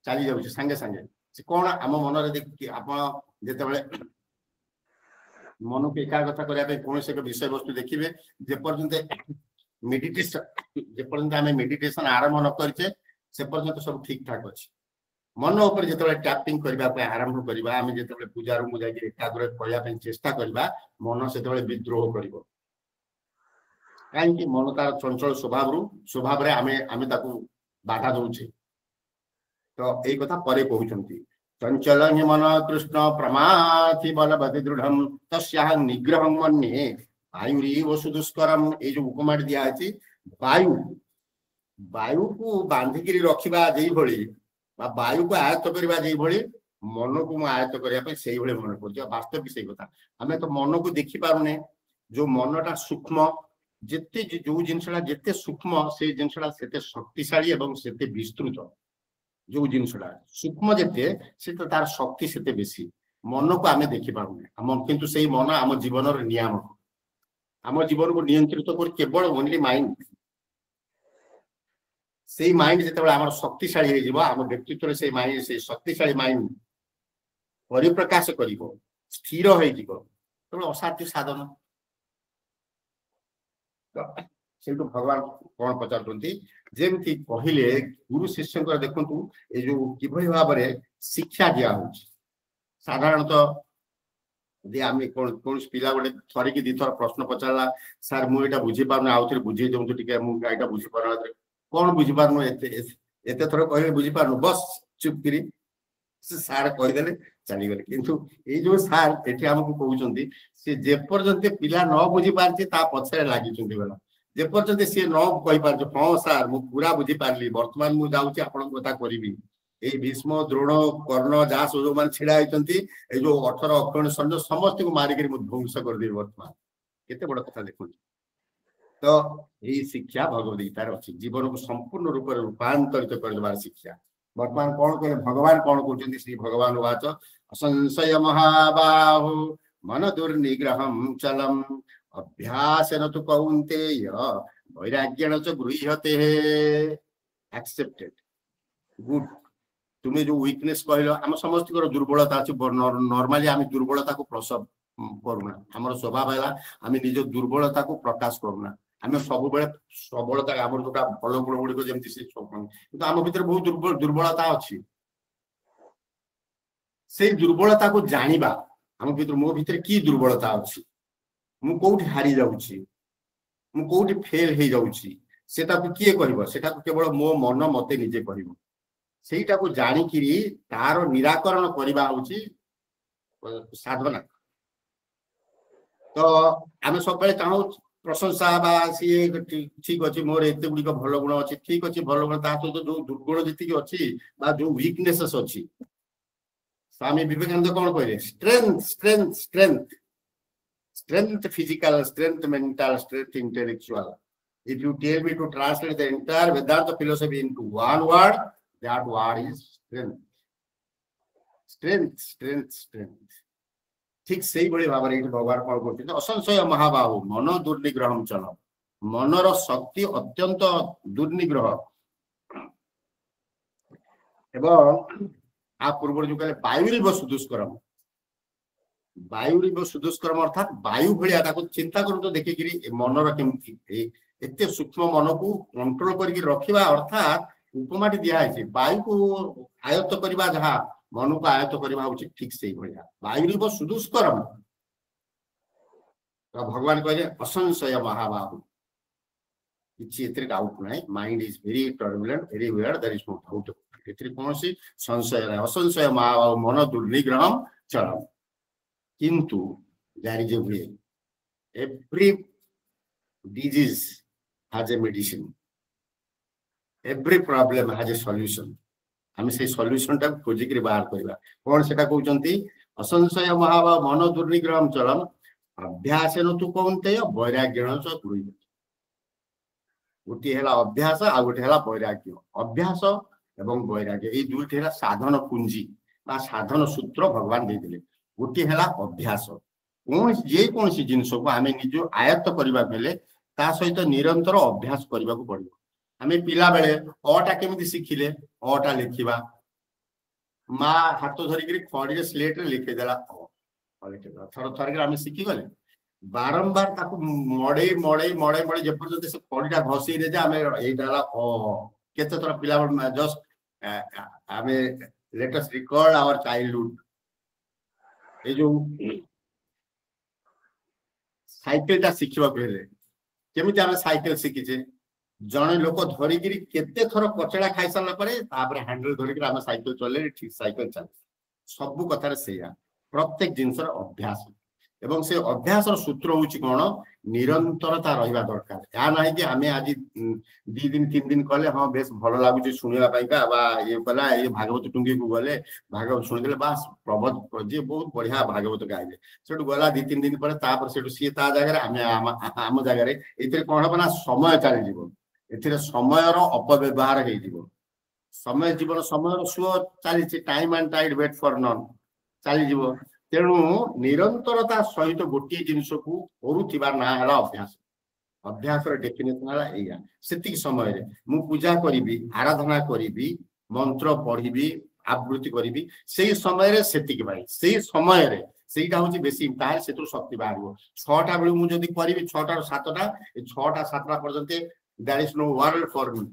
चली जाउछि संगे संगे से कोन आम मन रे देखि आपण जेतेबेले मन को एकाग्रता करने कौन से विषय वस्तु देखिए जेपर्यंत मेडिटेशन आम मेडिटेशन आरंभ न करें से पर्यंत सब ठीक ठाक अच्छे मन उपर जो टैपिंग करने आरंभ करवा आम जो पूजा रूम जाके एकाग्र करने चेष्टा करवा मन से विद्रोह कर कहीं मन तार चंचल स्वभाव आम बाधा दौचे तो यही कथा पर कहते चंचल हि मन कृष्ण प्रमाथि बलवति दृढ़ तस्याह निग्रह मन्ये वायुरीव सुदुष्करम ये जो उपमा दिया वायु को बांधिकी रखा भली वायु को आयत्त करवा मन को आयत्त करने से मन पड़े वास्तविक से कथा आम तो मन को देखी पारुने जो मनटा सूक्ष्म जिते जो जिनसा जिते सूक्ष्म से जिनसा से शक्तिशाली एवं से विस्तृत जो जिनसा सूक्ष्म जिते से तो तार शक्ति से बेसी मन को आम देखी पारुने किंतु से मन आम जीवन नियामक आम जीवन को नियंत्रित कर केवल ओनली माइंड से माइंड जिते आम शक्तिशाली आम व्यक्तित्व से माइंड से शक्तिशाली माइंड परिप्रकाश कर स्थिर हो असाध्य साधन से भगवान कौन पचार जमी कहले गुरु शिष्य देखु ये जो किभली भाव शिक्षा दिया साधारणतः यदि आम कौन पिला गोटे थर कि दी थर प्रश्न पचारा सार मुझे बुझी पार आउ थे बुझे दिखाँ मुझे बुझी पार कौन बुझी पार एत थर कह बुझी पार बस चुप करी सार कहीदे चलीगले किंतु ये जो सार ये आमको कहते सी जेपर्यंत पिला न बुझी पार्टी पछरे लगी गला जेपर्यंत सी न कही पार हाँ सार मु पूरा बुझी पार्ली बर्तमान मुझे आपण कथा करी ये भीष्म द्रोण कर्ण जहाँ सब जो मैंने छिड़ा होती जो 18 अक्षण सैन्य समस्त को मारिक ध्वंस करदे बर्तमान केते बड़ कथा देखु तो यही शिक्षा भगवदगीतार अच्छी जीवन को संपूर्ण रूप से रूपांतरित कर शिक्षा वर्तमान कौन कहे भगवान कौन कहते श्री भगवान वाच असंशय महाबाहु मन दुर्निग्रहम चलम अभ्यासेन तु कौन्तेय वैराग्येण च गृह्यते। Accepted good. तुम्हें जो वीकनेस कहल आम समस्त दुर्बलता अच्छी नॉर्मली आम दुर्बलता को प्रसव करूना आम स्वभाव है आम निज दुर्बलता को प्रकाश करूना आम सब सबलता आम जो भल गुण गुड़िक जमी से कि आम भर बहुत दुर्बलता अच्छी से दुर्बलता को जानिबा आम भर मो भीतर की दुर्बलता अच्छी मु कोठी हारी जाउछि मु कोठी फेल हे जाउछि सेटा को किए करबो सेटा को केवल मो मन मते निजे करबो सेटा को जानि किरी तार निराकरण करबा होछि साधना। तो आम सब चाहू प्रशंसा बा सी ठीक अच्छे मोर एत गुड़िक भल गुण अच्छी ठीक अच्छे भल गुण ता सहित जो दुर्गुण जी अच्छी जो वीकनेसेस अच्छी स्वामी विवेकानंद कौन कहले strength strength strength strength physical strength mental strength intellectual. If you tell me to translate the entire Vedanta philosophy into one word, that word is strength. Strength strength strength. ठीक सही बड़ी भाव रे भगवान कौन करते असंशय महाबाहु मन दुर्निग्रहम चल मनर शक्ति अत्यंत दुर्निग्रह एवं आ पूर्व जो कहले वायुरिव सुदुष्करम वायु सुदुष्कर्म अर्थात वायु भाया चिंता कर देखिकी मनर केमती एत सूक्ष्म मन को कंट्रोल करके रखा अर्थात उपमाटी दिखाई वायु को आयत्त करवा जहाँ मन को आयत्त करवा ठीक से भाया वायु सुदुष्कर्म तो भगवान कहले असंशय महाबाहु किसी डाउट ना mind is very turbulent very weird there is no doubt एथि कौन सी संशय ना असंशय महाबाहु मन दुर्निग्रहम चलम किंतु there is a way. Every disease has a medicine. Every problem has a solution. आम से सॉल्यूशन टा खोजिक बाहर करवा कौन से कहते असंशय महाभाव मन दुर्निग्रहम चलम अभ्यासेन तु कौन्तेय वैराग्येण च गृह्यते। गोटे है अभ्यास आ गोटे है वैराग्य अभ्यास एवं वैराग्य ये दुईटी है साधन पुंजी साधन सूत्र भगवान देते गोटे है अभ्यास कौन जे कौन सी जिनस को आम निज आयत्त करने बेले ता सहित निरंतर अभ्यास करने को पड़ो। आम पिला बेले अटा केमी शिखिले अटा लिखा माँ हाथ धरिक खड़ी स्लेट रे लिखेदेला थर थर आम शिखिगले बारंबार ताको मड़े मड़े मड़े मड़े जपर्यंत से खड़ीटा घसी दे आम यहीटा केते थर पिला just um let us record our childhood ये जो साइकिल शिखा केमी आम साइकिल शिखीचे जड़े लोक धरिकी केते थर कचड़ा खाई सारा हैंडल धरिक आम साइकिल चले ठीक साइकिल चले सबू कथार से प्रत्येक जिनसर अभ्यास एवं से अभ्यास सूत्र हूँ कौन निरंतरता रहा दरकार या ना कि आम आज 2 दिन 3 दिन कले हाँ बेस भल लगुच शुणापी ये कला ये भागवत टुंगी को गले भागवत शुणीदे बास प्रबोध जी बहुत बढ़िया भागवत गाइले से गला 2-3 दिन पर सी जगह आम जगह ये कौन हम ना समय चली ए समय अपव्यवहार हो समय जीवन समय सुओ चली time and tide wait for none चली तेणु निरंतरता सहित गोटे जिनस को करुवा ना है अभ्यास अभ्यास डेफिनेशन है से समय मु पूजा करी आराधना करी मंत्र पढ़ी आवृत्ति करी से समय से समय सेटा हूँ बेसी से शक्ति बाहर 6टा बेलू मुझे करी 6टा 7टा 6टा 7टा पर्यंत that is no world for me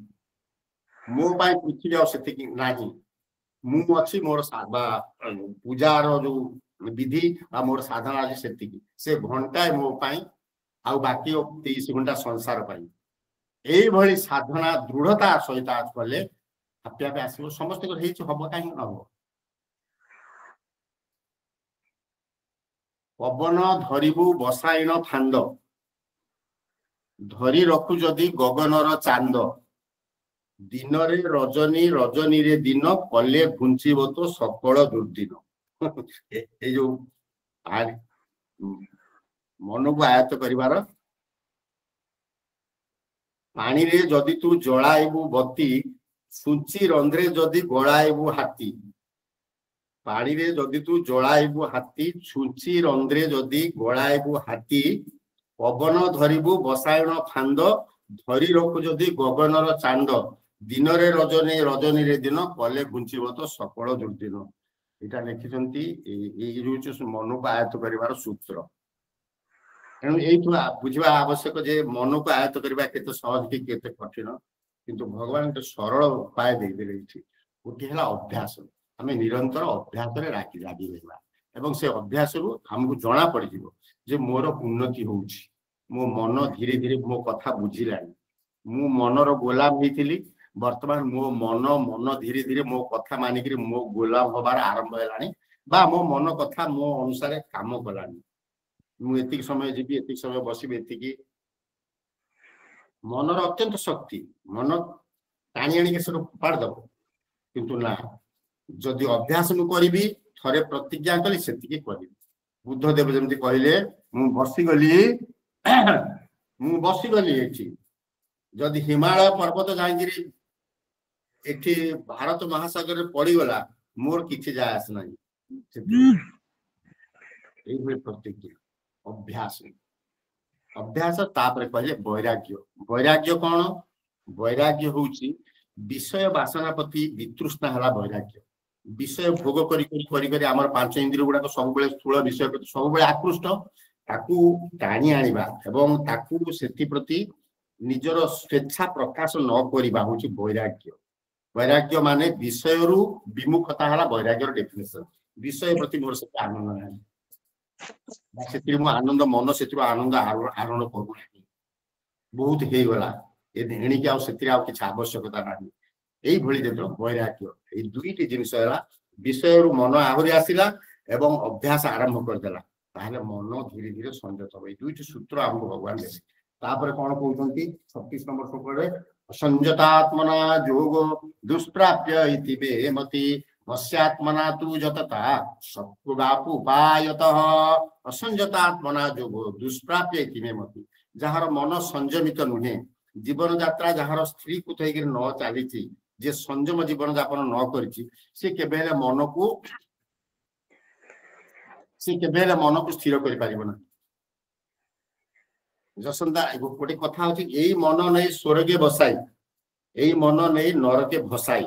मो पृथ्वी आती ना मु अच्छी मोर पूजार जो विधि आ मोर साधना अच्छी से घंटाए मो आ बाकी 23 घंटा संसार ये साधना दृढ़ता सहित कले आपे आपे आस समस्त हम कहीं न हो पवन धरिबु बसाइन फांद धरी रखु जदि गगनर चांद दिन रे रजनी रजनी रे दिन कले घुंचीब तो सकल दुर्दिन ये जो मन को आयत्त करिवार पानी रे जदि तू जलाइबु बत्ती सुची रंध्रे जदि गलाइबु हाथी पानी रे जदि तू जलाइबु हाथी छुंची रंध्रे जदि गलाइबु हाथी पवन धरिबु बसायन फांद धरी रखु जदि गगनर चांद दिन रे रजनी रजनी रे दिन कले घुंचीब तो सकल दुर्दिन एटा लिखिसंती मन को आयत्त करिवार सूत्र तेणु ये बुझा आवश्यक जे मन को आयत्त करबा केते सहज कि केते कठिन किंतु भगवान तो सरल उपाय दे देले गोटे है अभ्यास आम निरंतर अभ्यास लागी रहा एवं से अभ्यास रु हमको जना पड़ जे मोर उन्नति होउछि मो मन धीरे धीरे मो कथा बुझिलानी मु मनर गोलाम होइथिली वर्तमान मो मन धीरे धीरे मो कथा मानिक मो गोलाम होबार आरंभ हेलानी बा मो मन कथा मो अनुसार काम कलानी मुझे समय जीवी एतिक समय बसबी एतिकी मनर अत्यंत शक्ति मन टाणी आनिक से पाड़दब किंतु ना जदि अभ्यास मु करी थरे प्रतिज्ञा कली से बुद्धदेव जमी कहले मु बसीगली एठी जदि हिमालय पर्वत जाइए एठी भारत महासागर पड़गला मोर किसी जाए आस ना प्रतिज्ञा अभ्यास अभ्यास तापर कहले वैराग्य वैराग्य कौन वैराग्य होउची विषय वासना प्रति वितृष्णा हला वैराग्य विषय भोग करी आमर पांच इंद्रिय गुड़ाक सब बेले स्थूल विषय प्रति सब बेले आकृष्ट ताकू टाणी आनिबा एवं ताकू सेति प्रति निजर स्वेच्छा प्रकाश न करिबा होउची वैराग्य वैराग्य माने विषय रु विमुखता हला वैराग्यर डेफिनेशन विषय प्रति मोर से आनंद नाही से आनंद मन से आनंद आरोहण करू बहुत हो गला एणिक किसी आवश्यकता ना यही जो वैराग्य ये दुईटी जिनस विषय मन आहरी आसला एवं अभ्यास आरंभ करदेला ताहले मन धीरे धीरे संयत हम दुईटी सूत्र आमको भगवान देते तापर कौन कहते 36 नंबर श्लोक संयतात्मना जोग दुष्प्राप्य इति मे मति मस्यात्मना तु जतता सत्पुगापुपायतः असंयतात्मना जोग दुष्प्राप्य इति मे मति जहार मन संयमित नुहे जीवन यात्रा जहार स्त्री को थैक न चली जे संयम जीवन यापन न करी से केबेले मन को स्थिर कर पारिबना जसंदा गोटे कथा होची एई मन नै स्वर्गे बसाई एई मन नै नरके भसाई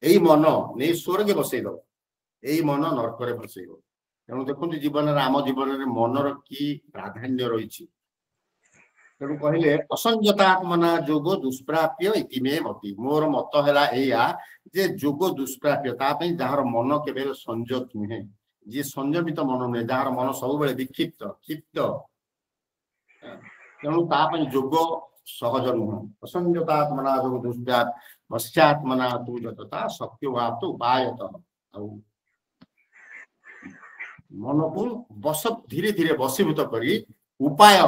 एई मन नै स्वर्गे बसई दो एई मन नरकरे बसई दो तेणु देखु जीवन आम जीवन में मनर की प्राधान्य रही तेणु कहले असंयतात्मना जोग दुष्प्राप्य इति मे मति मोर मत है एया जे जोग दुष्प्राप्य तापई जहार मन केबे संयत नुहे जी संयमित मन नुहे जहार मन सब बेले विक्षिप्त क्षिप्त तेणु तापई जोग सहज नुह असंयतात्मना जोग दुष्प्राप्य पश्चात्मना तु जतता शक्योवाप्त उपायत मन को बस धीरे धीरे बसीभूत करी उपाय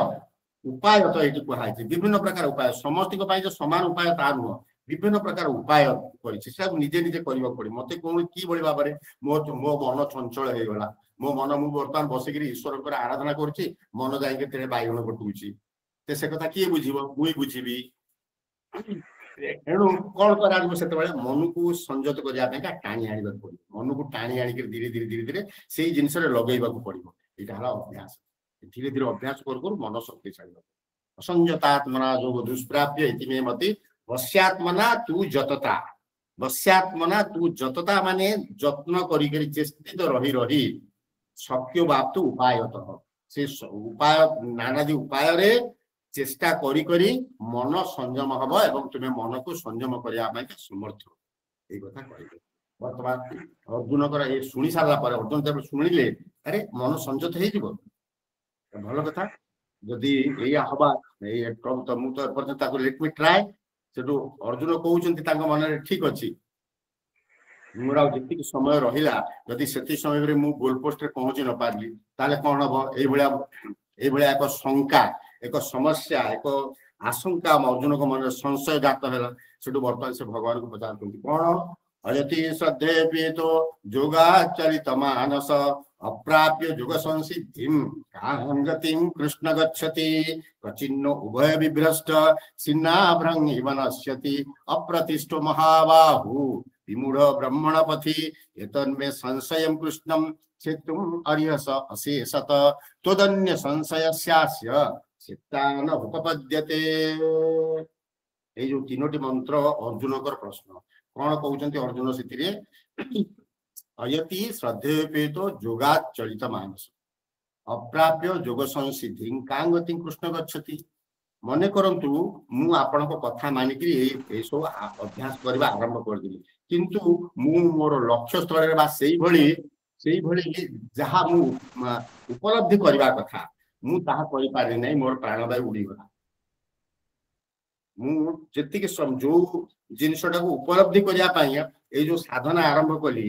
उपाय तो ये कहुई विभिन्न प्रकार उपाय समस्त जो समान उपाय ता नुह विभिन्न प्रकार उपाय निजे निजे करने पड़े मत कौन कि भाव में मो मन चंचल हो गला मो मन मु बर्तमान बसिक ईश्वर आराधना करुच्ची मन जाए बैगण कटुची से कथा किए बुझ मुई बुझी तेणु कौन करा से मन को संयत करने टाणी आने पड़ो मन को टाणी आणिक धीरे धीरे धीरे धीरे से जिनस लगे पड़ो यहाँ अभ्यास धीरे धीरे अभ्यास कर मन शक्तिशाली असंयतात्मना जोग दुष्प्राप्य इति मे मति वश्यात्मना तु जतता माने जत्न करी चेष्टित रही रही शक्य वाप्त उपायत से उपाय नानादी उपाय रे चेष्टा करी करी मन संयम हम एवं तुम्हें मन को संयम करने समर्थ ये कथा कह बर्तमान अर्जुन ये शुणी सारा अर्जुन जब शुणिले अरे मन संयत हो भल कथा जदि या हवा प्रभु तो मुझे पर्यटन लेट मी ट्राए से अर्जुन कहते मन ठीक अच्छी मोर जी समय रहा जदि से समय मु गोल पोस्ट पहुंची न पारि ताले कौन हम ये एक शंका एक समस्या एक आशंका अर्जुन को मन संशय जात है से बर्तमान से भगवान को पचार कौन अयति श्रद्धे तो योगाचरित मानस अप्राप्य जुग संसिद्धि गतिं कृष्ण गच्छति प्रचिन्न उभय विभ्रष्ट सिन्नाभ्रंग इव नश्यति अप्रतिष्ठो महाबाहु विमूढ़ ब्रह्मण पथि एतन्मे संशयं कृष्णं छेत्तुम् अर्हस अशेषत त्वदन्य संशयस्यास्य चित्तान उपपद्यते। এই जो तीनोटी मंत्र अर्जुनकर प्रश्न कौन कहते अर्जुन से अयति श्रद्धेपेत योगात चलित मानस अप्राप्य योग संसिद्धि कां गति कृष्ण गच्छति। मने करंतु मु आपनक कथा मानिकरी ए सब अभ्यास करबा आरंभ कर दिली किंतु मु मोर लक्ष्य स्थल बा सेही भली जहा मु उपलब्धि करबा कथा मु ताहा करि पारि नै मोर प्राणवायु उड़ी गला। मु जेति के जो जिनसटा को उपलब्धि करिया पाई ए जो साधना आरंभ कली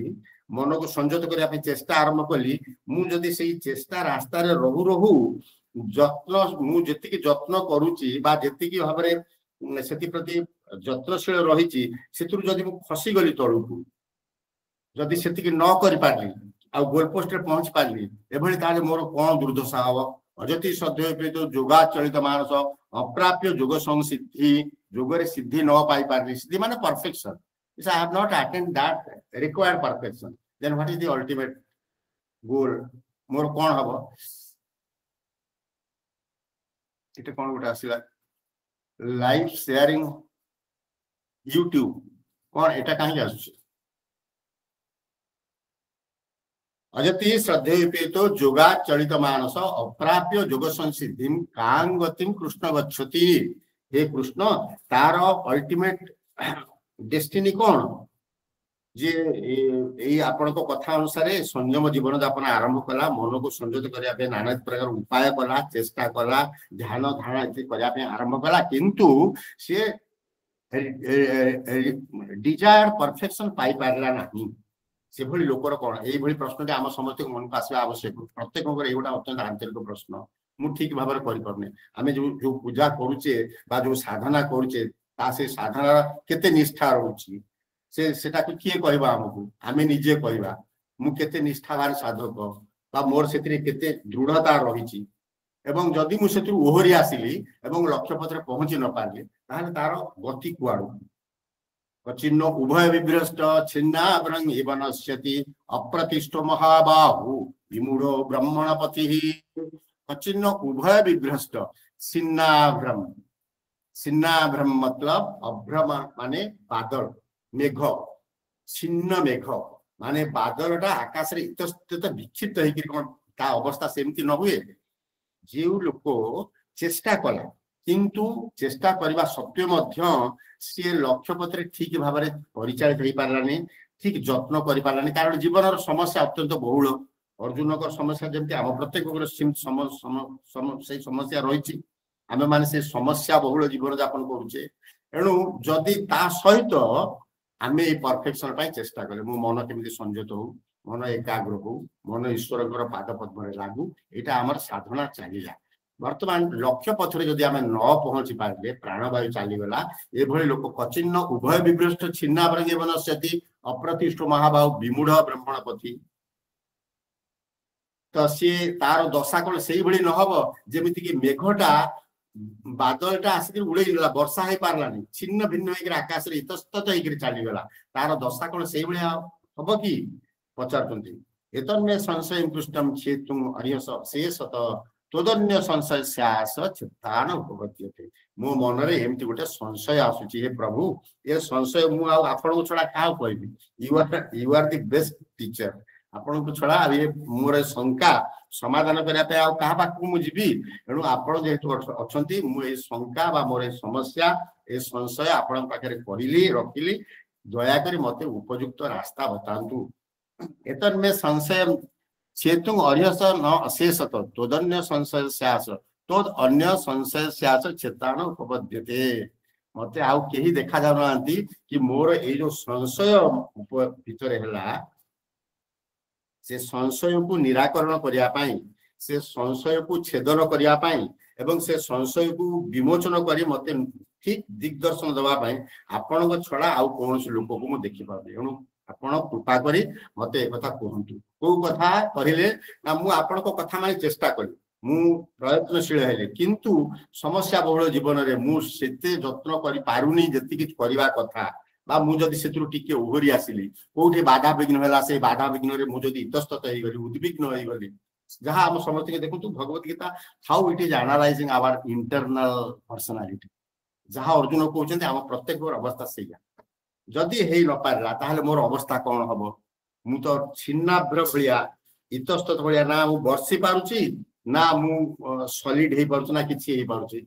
मन को संयत करिया पाई चेष्टा आरंभ कली मु जदि सेही चेष्टा रास्ता रे रहू रहू जत्न मु जेति जत्न करूची बा जेति भाबरे सेति प्रति जत्नशील रहिची सेतुर जदि मु फसी गली तळुकु जदि सेति न करि पारली आ गोल पोस्ट रे पहुंच पारली एभली ताले मोर कोन दुर्दशा हबो। अजति सद्यपि तो योगा चलित मानस अप्राप्य योग संसिद्धि योगरे सिद्धि न पाई पारली सिद्धि माने perfection is I have not attend that required perfection then what is the ultimate goal मोर कोन हबो। इटे कोन गोटा आसीला लाइव शेयरिंग यूट्यूब कोन एटा काहे आसुची अजति श्रद्धेपेतो योगा चलित मानस अप्राप्य योग संसिद्धि कां गतिम कृष्ण गच्छति। हे कृष्ण तार अल्टीमेट डेस्टिनी कौन जे ए आपण को कथा अनुसार संयम जीवन यापन आरंभ कला मन को संयत करिया पे नाना प्रकार उपाय कला चेष्टा कला ध्यान धारणा इत्यादि करिया पे आरंभ कला किंतु से डिजायर्ड परफेक्शन पाई पारला नहीं से भली लोकर कौन यही भली प्रश्न आम समस्त मन को आसवा आवश्यक प्रत्येक एगोटा अत्यंत आंतरिक प्रश्न मु ठीक भाव में आम जो पूजा करुचे बा जो साधना करुचे ता से साधना केते निष्ठा रोची सेटा को किए कहबा हमकु आमे निजे कहबा मु केते निष्ठावान साधक बा मोर सेतरी केते दृढ़ता रहिची एवं जदि मु सेतु ओहरी आसिली एवं लक्ष्य पत्र पहुंची न पारली ताले तार गति कुआडू चिन्ह उभय विभ्रष्ट छिन्नाभ्रंग नश्यति अप्रतिष्ठो महाबाहु विमूढ़ो ब्रह्मणपति। चिन्ह उभय विभ्रष्ट छिन्नाभ्रम छिन्नाभ्रम मतलब अभ्रम माने बादल मेघ छिन्न मेघ माने बादलटा आकाश रे इतस्तत विक्षिप्त होइकि कोन ता अवस्था सेमति न हुए जेउ लोक चेष्टा कला किंतु चेष्टा करबा सत्वे मध्य से लक्ष्य पत्र ठीक भाव में परिचालित हो पारानी ठीक जत्न कर पारानी कारण जीवन समस्या अत्यंत बहुल अर्जुन समस्या जमी आम प्रत्येक समस्या रही आम मैंने से समस्या बहुल जीवन यापन करुचे एणु जदि ता सहित आम ये परफेक्शन चेष्टा कले मो मन केमी संयत हो मन एकाग्र हो मन ईश्वर पाद पद्म लागू यहाँ आम साधना चली वर्तमान लक्ष्य पथरे जदि आम न पहुंची पारे प्राणवायु चलीगला ये लोक कचिन्न उभय विभ्रष्ट छिन्नाभ्रंगे नश्यति अप्रतिष्ठ महाबाहु विमूढ़ ब्रह्मणपति तो सी तार दशा कौन से न हम जमीती कि मेघटा बादलटा आसिक उड़े वर्षा हो पारानी छिन्न भिन्न होकर आकाश में इतस्तत होकर चलीगला तार दशा कौन से हम कि पचार एतन्मे संशय पृष्ठम क्षेत्रम अरिहस शेषत तदन्य संशय श्यास चित्तान उपपद्यते मो मन रे एमती गोटे संशय आसुची हे प्रभु ये संशय मु आपन छड़ा का कहबी you are the best teacher आपन को छड़ा ये मोर शंका समाधान करिया पे आ कहा बाकू मु जीबी एणु आपन जेतु अछंती मु ए शंका बा मोर समस्या ए संशय आपन पाखरे करिली रखिली दया करी मते उपयुक्त रास्ता बतांतु एतन्मे संशय चेतुंग अरिहस न अशेषत तदन्य संशय श्यास तद अन्य संशय श्यास चेतान उपपद्यते मते आउ केही देखा जाउ नांती कि मोर ए जो संशय भितरे हला से संशय को निराकरण करिया पाई से संशय को छेदन करिया पाई एवं से संशय को विमोचन करी मते ठीक दिग्दर्शन दवा पाई आपन को छड़ा आउ कोनोस लोक को मु देखि पाबे एणु आपण कृपा करी मते एक कथा कहंतु को कथा कहिले ना मु आपण को कथा माने चेष्टा करी मु प्रयत्नशील हेले किंतु समस्या बहुल जीवन रे मु सेते जत्न करि पारुनी जति कि करबा कथा बा मु जदि सेतु टिके ओहरी आसिली कोठी बाधा विघ्न होला से बाधा विघ्न रे मु जदि इतस्तत होई गली उद्विग्न होई गली जहाँ आम समस्त के देखु Bhagavad Gita how it is analysing our internal personality जहाँ अर्जुन कहते आम प्रत्येक अवस्था से जदि हे न पारा ताहले मोर अवस्था कौन हम मु तो छिन्नाभ्र भलिया इतस्तत भलिया ना मु बर्षि पारुची ना मु सॉलिड हे पारुची ना किछि हे पारुची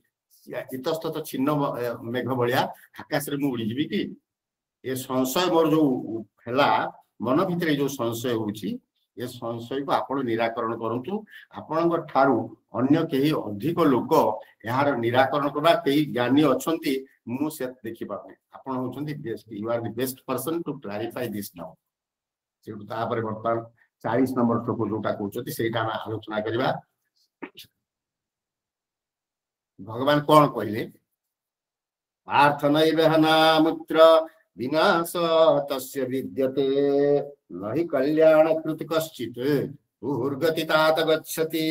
इतस्तत छिन्न मेघ भलिया आकाश रे मु उड़ी जीवी कि ये संशय मोर जो हैला मन भितर जो संशय होउची ये संशय को आपण निराकरण करंतु आपणक ठारू अन्य केही अधिक लोक यार निराकरण करबा केही ज्ञानी अछंती मु से देखि पाबे आपण होछंती best you are the best person to clarify this now सेटु तापर वर्तमान 40 नंबर श्लोक जोटा कहउछती सेटा हम आलोचना करबा भगवान कोन कहले पार्थ नैवहना मुत्र विनाश तस्य विद्यते नहि कल्याण कृत कश्चित् दुर्गति तात गच्छति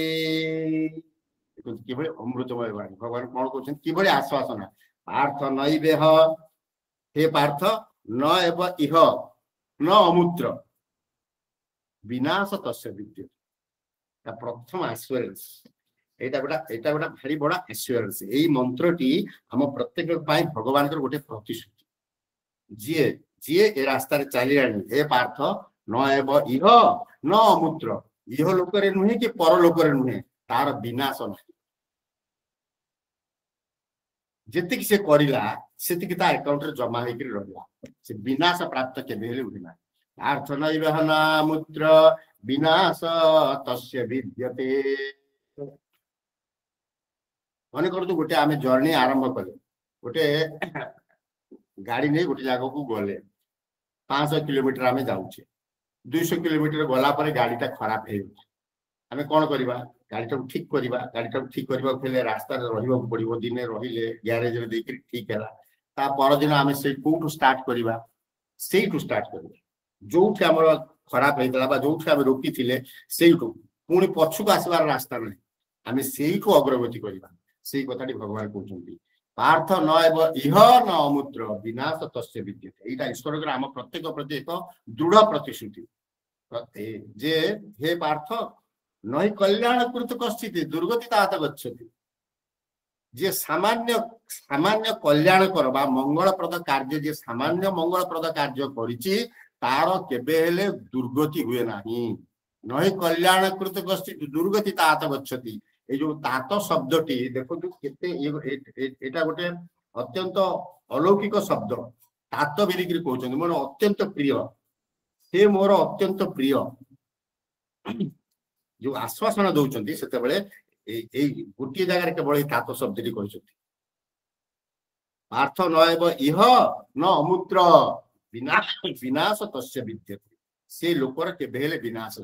किभଳି अमृतमय वाणी भगवान कौन कहते किभଳି आश्वासन पार्थ नैवेह हे पार्थ न एव इह न अमूत्र विनाश तस्य विद्यते प्रथम एश्योरेंस एटा गोटा भारी बड़ा एश्योरेंस एई मंत्रटी हम प्रत्येक पाई भगवान कर गोटे प्रतिश्रुति जीए जीए ए रास्ता रे चलियानी हे पार्थ न एव इह न अमूत्र इह लोकरे नुहे कि पर लोकरे नुहे तार विनाश नहीं जेतिक से करिला सेतिक ता अकाउंट रे जमा हे कि रहला से विनाश प्राप्त केबे हेले उठिना पार्थ नैवह न अमूत्र विनाश तस्य विद्यते मने करतु गोटे आमे जर्नी आरंभ कले गोटे गाड़ी नहीं गोटे जगह को गले 500 किलोमीटर आमे जाउछे 200 किलोमीटर गला पर गाड़ीटा खराब हे आमे कोन करबा गाड़ीटा ठीक करबा गाड़ीटा ठीक करबा फेले रास्ता रे रहिबा पड़िबो दिने रहिले गैरेज रे देख ठीक हैला ता पर दिन आमे से कोठु स्टार्ट करबा सेइटु स्टार्ट करबा जोठी हमर खराब हेतला बा जोठी आमे रोकी थिले सेइटु पुनी पछुक आसबार रास्ता नै आमे सेइटु अग्रगति करबा सेई कथाटी भगवान कहउछंती पार्थ न एव इह न अमूत्र विनाश तस्य विद्यते एटा ईश्वर के हम प्रत्येक प्रति एक दृढ़ प्रतिश्रुति जे हे पार्थ नई कल्याण कृत कश्चित् दुर्गति तात गच्छति जे सामान्य सामान्य कल्याण कर बा मंगलप्रद कार्य जे सामान्य मंगलप्रद कार्य करिछि तार केबे हेले दुर्गति हुए नाही नई कल्याण कृत कश्चित् दुर्गति तात गच्छति ए जो तात शब्दटी देखो केते एटा गोटे अत्यंत अलौकिक शब्द तात बिरिकरी कहउछन मोर अत्यंत प्रिय से मोर अत्यंत प्रिय जो आश्वासन दउछंती सेते बेले ए गोटी जगह केवल तात शब्दटी कहउछंती पार्थ न एव इह न अमूत्र विनाश तस्य विद्यते से लोकर केबेले विनाश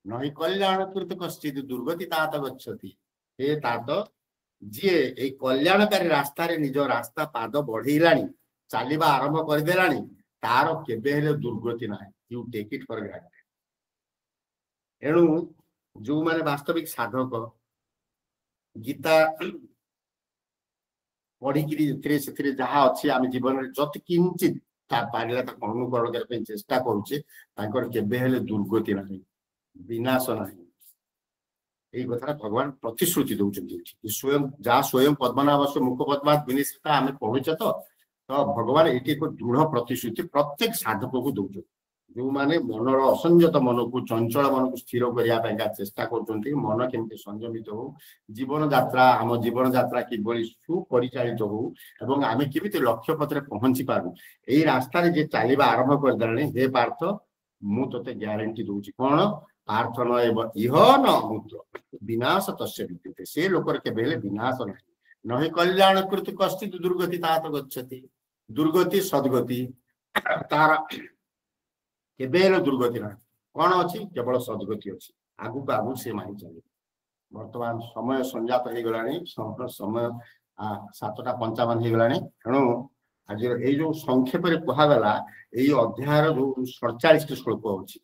नहि कल्याण कृत कश्चित् दुर्गति तात गच्छति हे तात जे ए कल्याणकारी रास्ता रे निज रास्ता पाद बढ़ेलानी चालिबा आरंभ कर देलानी तार केबे हेले दुर्गति नाही you take it for granted एणु जो माने वास्तविक साधक गीता पढ़ी कि से जहाँ अच्छी आम जीवन में जत किंचित पारा अनुकरण करने चेष्टा करुचे केबे हेले दुर्गति नाही विनाश नहीं यही कथा भगवान प्रतिश्रुति दौरान स्वयं जहाँ स्वयं पद्मनाभ मुख पद्मात विनिश्चिता आम पढ़ुचे तो भगवान ये एक दृढ़ प्रतिश्रुति प्रत्येक साधक को दौरान जो माने मनर असंयत मन को चंचल मन को स्थिर करने चेष्टा कर मन केमती संयमित हो जीवन यात्रा आम जीवन यात्रा किभली सुपरिचालित हो एवं आम केमी लक्ष्य पथरे पहुंची पारू यही रास्तार जे चलवा आरंभ करदे हे पार्थ मु ते ग्यारंटी दूची कौन पार्थ न एव इह न अमूत्र विनाश तस्य विद्यते से लोकर केबेले विनाश नहीं नहि कल्याण कृत कश्चित् दुर्गति तात गच्छति दुर्गति सद्गति तार केबेले दुर्गति ना कौन अच्छी केवल सद्गति अच्छी आगु आगु से माहि चले वर्तमान समय संजात हो गलानी समय 7:55 हो गलानी तेणु आज ये जो संक्षेप कहगला यही अध्याय जो 47 श्लोक अच्छी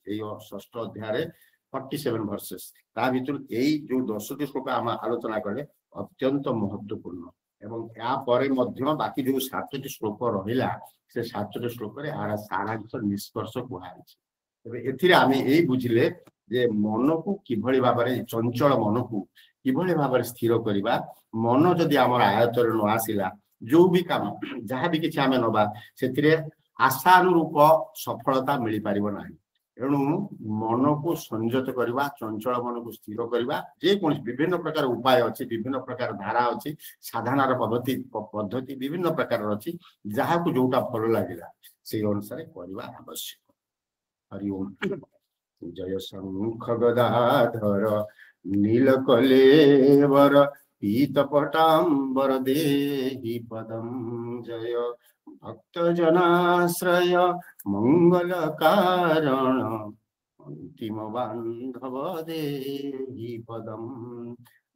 षष्ठ अध्याय 47 वर्सेस ता भीतर यही जो 10टी श्लोक आम आलोचना कले अत्यंत महत्वपूर्ण एवं या परे मध्य बाकी जो 7टी श्लोक रहिला से 7टी श्लोक रे आर सारांश निष्कर्ष कहै छै तबे एथिरे आमे एई बुझिले जे मन को किभଳି भाबरे चंचल मन को किभଳି भाबरे स्थिर करिबा मन जदि हमर आयतर न आसिला जो भी काम जहाँ भी किछि आमे नबा सेतिरे आशानुरूप सफलता मिली पारिबो नाही एणु मन को संयत करवा चंचल मन को स्थिर करवा जे कोन विभिन्न प्रकार उपाय अछि विभिन्न प्रकार धारा अछि साधनार पद्धति विभिन्न प्रकार अछि जहाँ को जोटा भल लागिला से अनुसार करवा आवश्यक। हरि ओम। जय शंख गदाधर नीलकलेवर पीत पटाम्बर देहि पदम जय भक्त जनाश्रय मंगल कारण अंतिम बांधव देहि पदम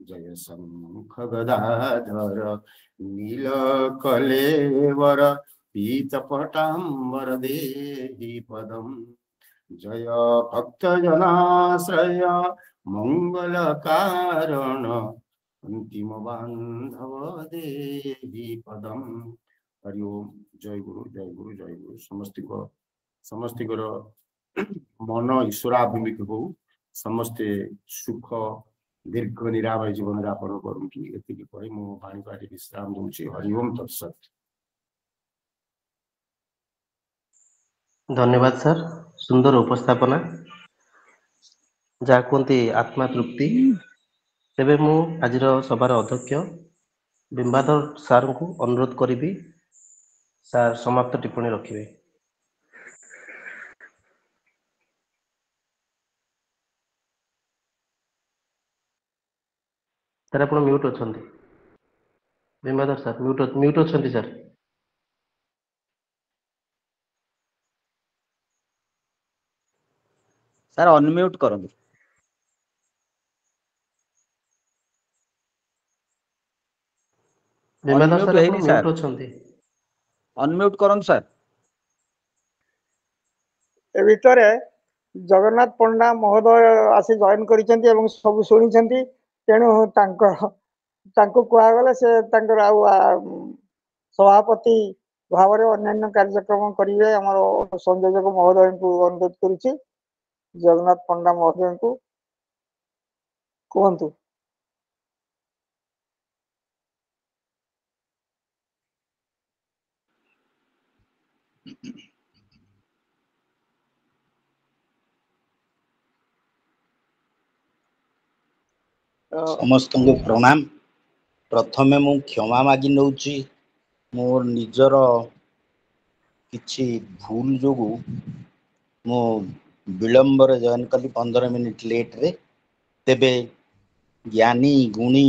जय शंख गदाधर नीलकलेवर पीत पटाम्बर देहि पदम जय भक्त जनाश्रय मंगल कारण अंतिम बांधव देहि पदम। हरि ओम। जय गुरु जय गुरु जय गुरु। समस्ती मन ईश्वराभिमुखी हो समस्ते सुख दीर्घ निरामय जीवन यापन करूँ एति कही मो वाणी पाटी विश्राम दूची। हरि ओम तत्सत। धन्यवाद सर सुंदर उपस्थापना जहाँ कहते आत्मा तृप्ति। तेबे मु आज सभार अध्यक्ष बिंबाधर सार को अनुरोध करी सार समाप्त टिप्पणी रखिए। सर आप म्यूट अच्छा बिंबाधर सर म्यूट अच्छा सर। सर अनम्यूट करନ୍ତୁ। बिंबाधर अनम्यूट सर आप ହେଇନି म्यूट ସାର୍ अच्छा अनम्यूट କରନ୍ତୁ ସାର୍। ए भितरे जगन्नाथ पंडा महोदय आसी जॉइन करिसेंती एवं सब सुनिसेंती तेणु तांको कुआगले से तांकर सभापति भाव में अन्य कार्यक्रम करेंगे आमर संयोजक महोदय को अनुरोध करुच्ची। जगन्नाथ पंडा महोदय को कहतु। समस्त को प्रणाम। प्रथमे मु क्षमा मागी नौची मोर निजर किछि भूल जोगु मु विलंब रे जॉइन कली 15 मिनिट लेट रे। तेबे ज्ञानी गुणी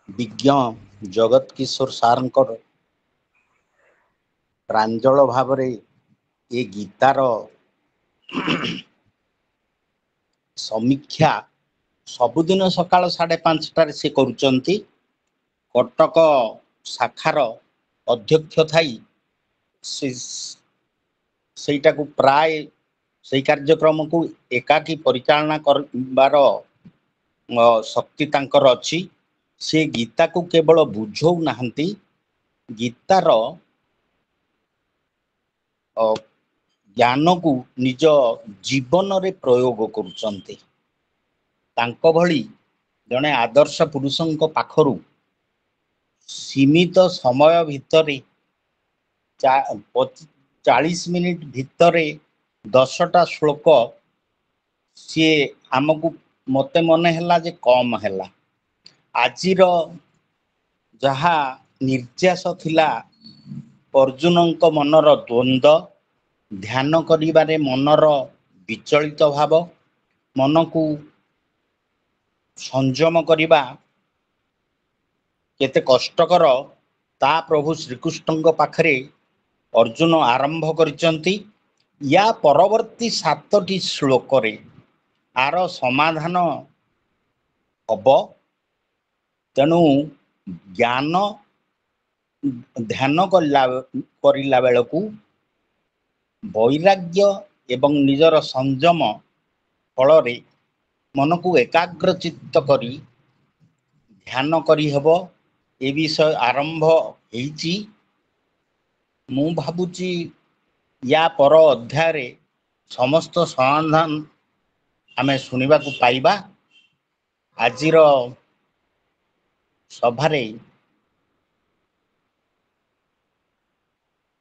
विज्ञ जगत किशोर सारंकर प्रांजल भाव रे ये गीतार समीक्षा सबुदिन सकाळ 5:30 से करुचंती। कटक शाखार अध्यक्ष थाई सेटा को प्राय से कार्यक्रम को एकाकी परिचालना करबार शक्ति तांकर अछि। से गीता को केवल बुझौ नाहंती गीतार ज्ञान को निज जीवन रे प्रयोग करुचंती। तांको भली जने आदर्श पुरुषंक पाखरु सीमित समय भितरे 40 मिनिट भितरे 10टा श्लोक सी आमको मते मन हैला जे कम हैला। आजिर जहा निर्यास थिला अर्जुनंक मनर द्वंद्व ध्यान करिबारे मनर विचलित भाव मन को संयम करिबा केते कष्टकर ता प्रभु श्रीकृष्णଙ୍କ पाखरे अर्जुन आरंभ करिसंती। या परवर्ती 7टी श्लोक रे आर समाधान हब। तेणु ज्ञान ध्यान करिला बेलकू वैराग्य एवं निजर संयम फल रे मन को एकाग्र चित्त करी ध्यान करी हेबो। ए विषय आरंभ हेची मु भाबुची या पर अध्याय रे समस्त समाधान ଆମେ ଶୁଣିବାକୁ ପାଇବା। ଆଜିର ସଭାରେ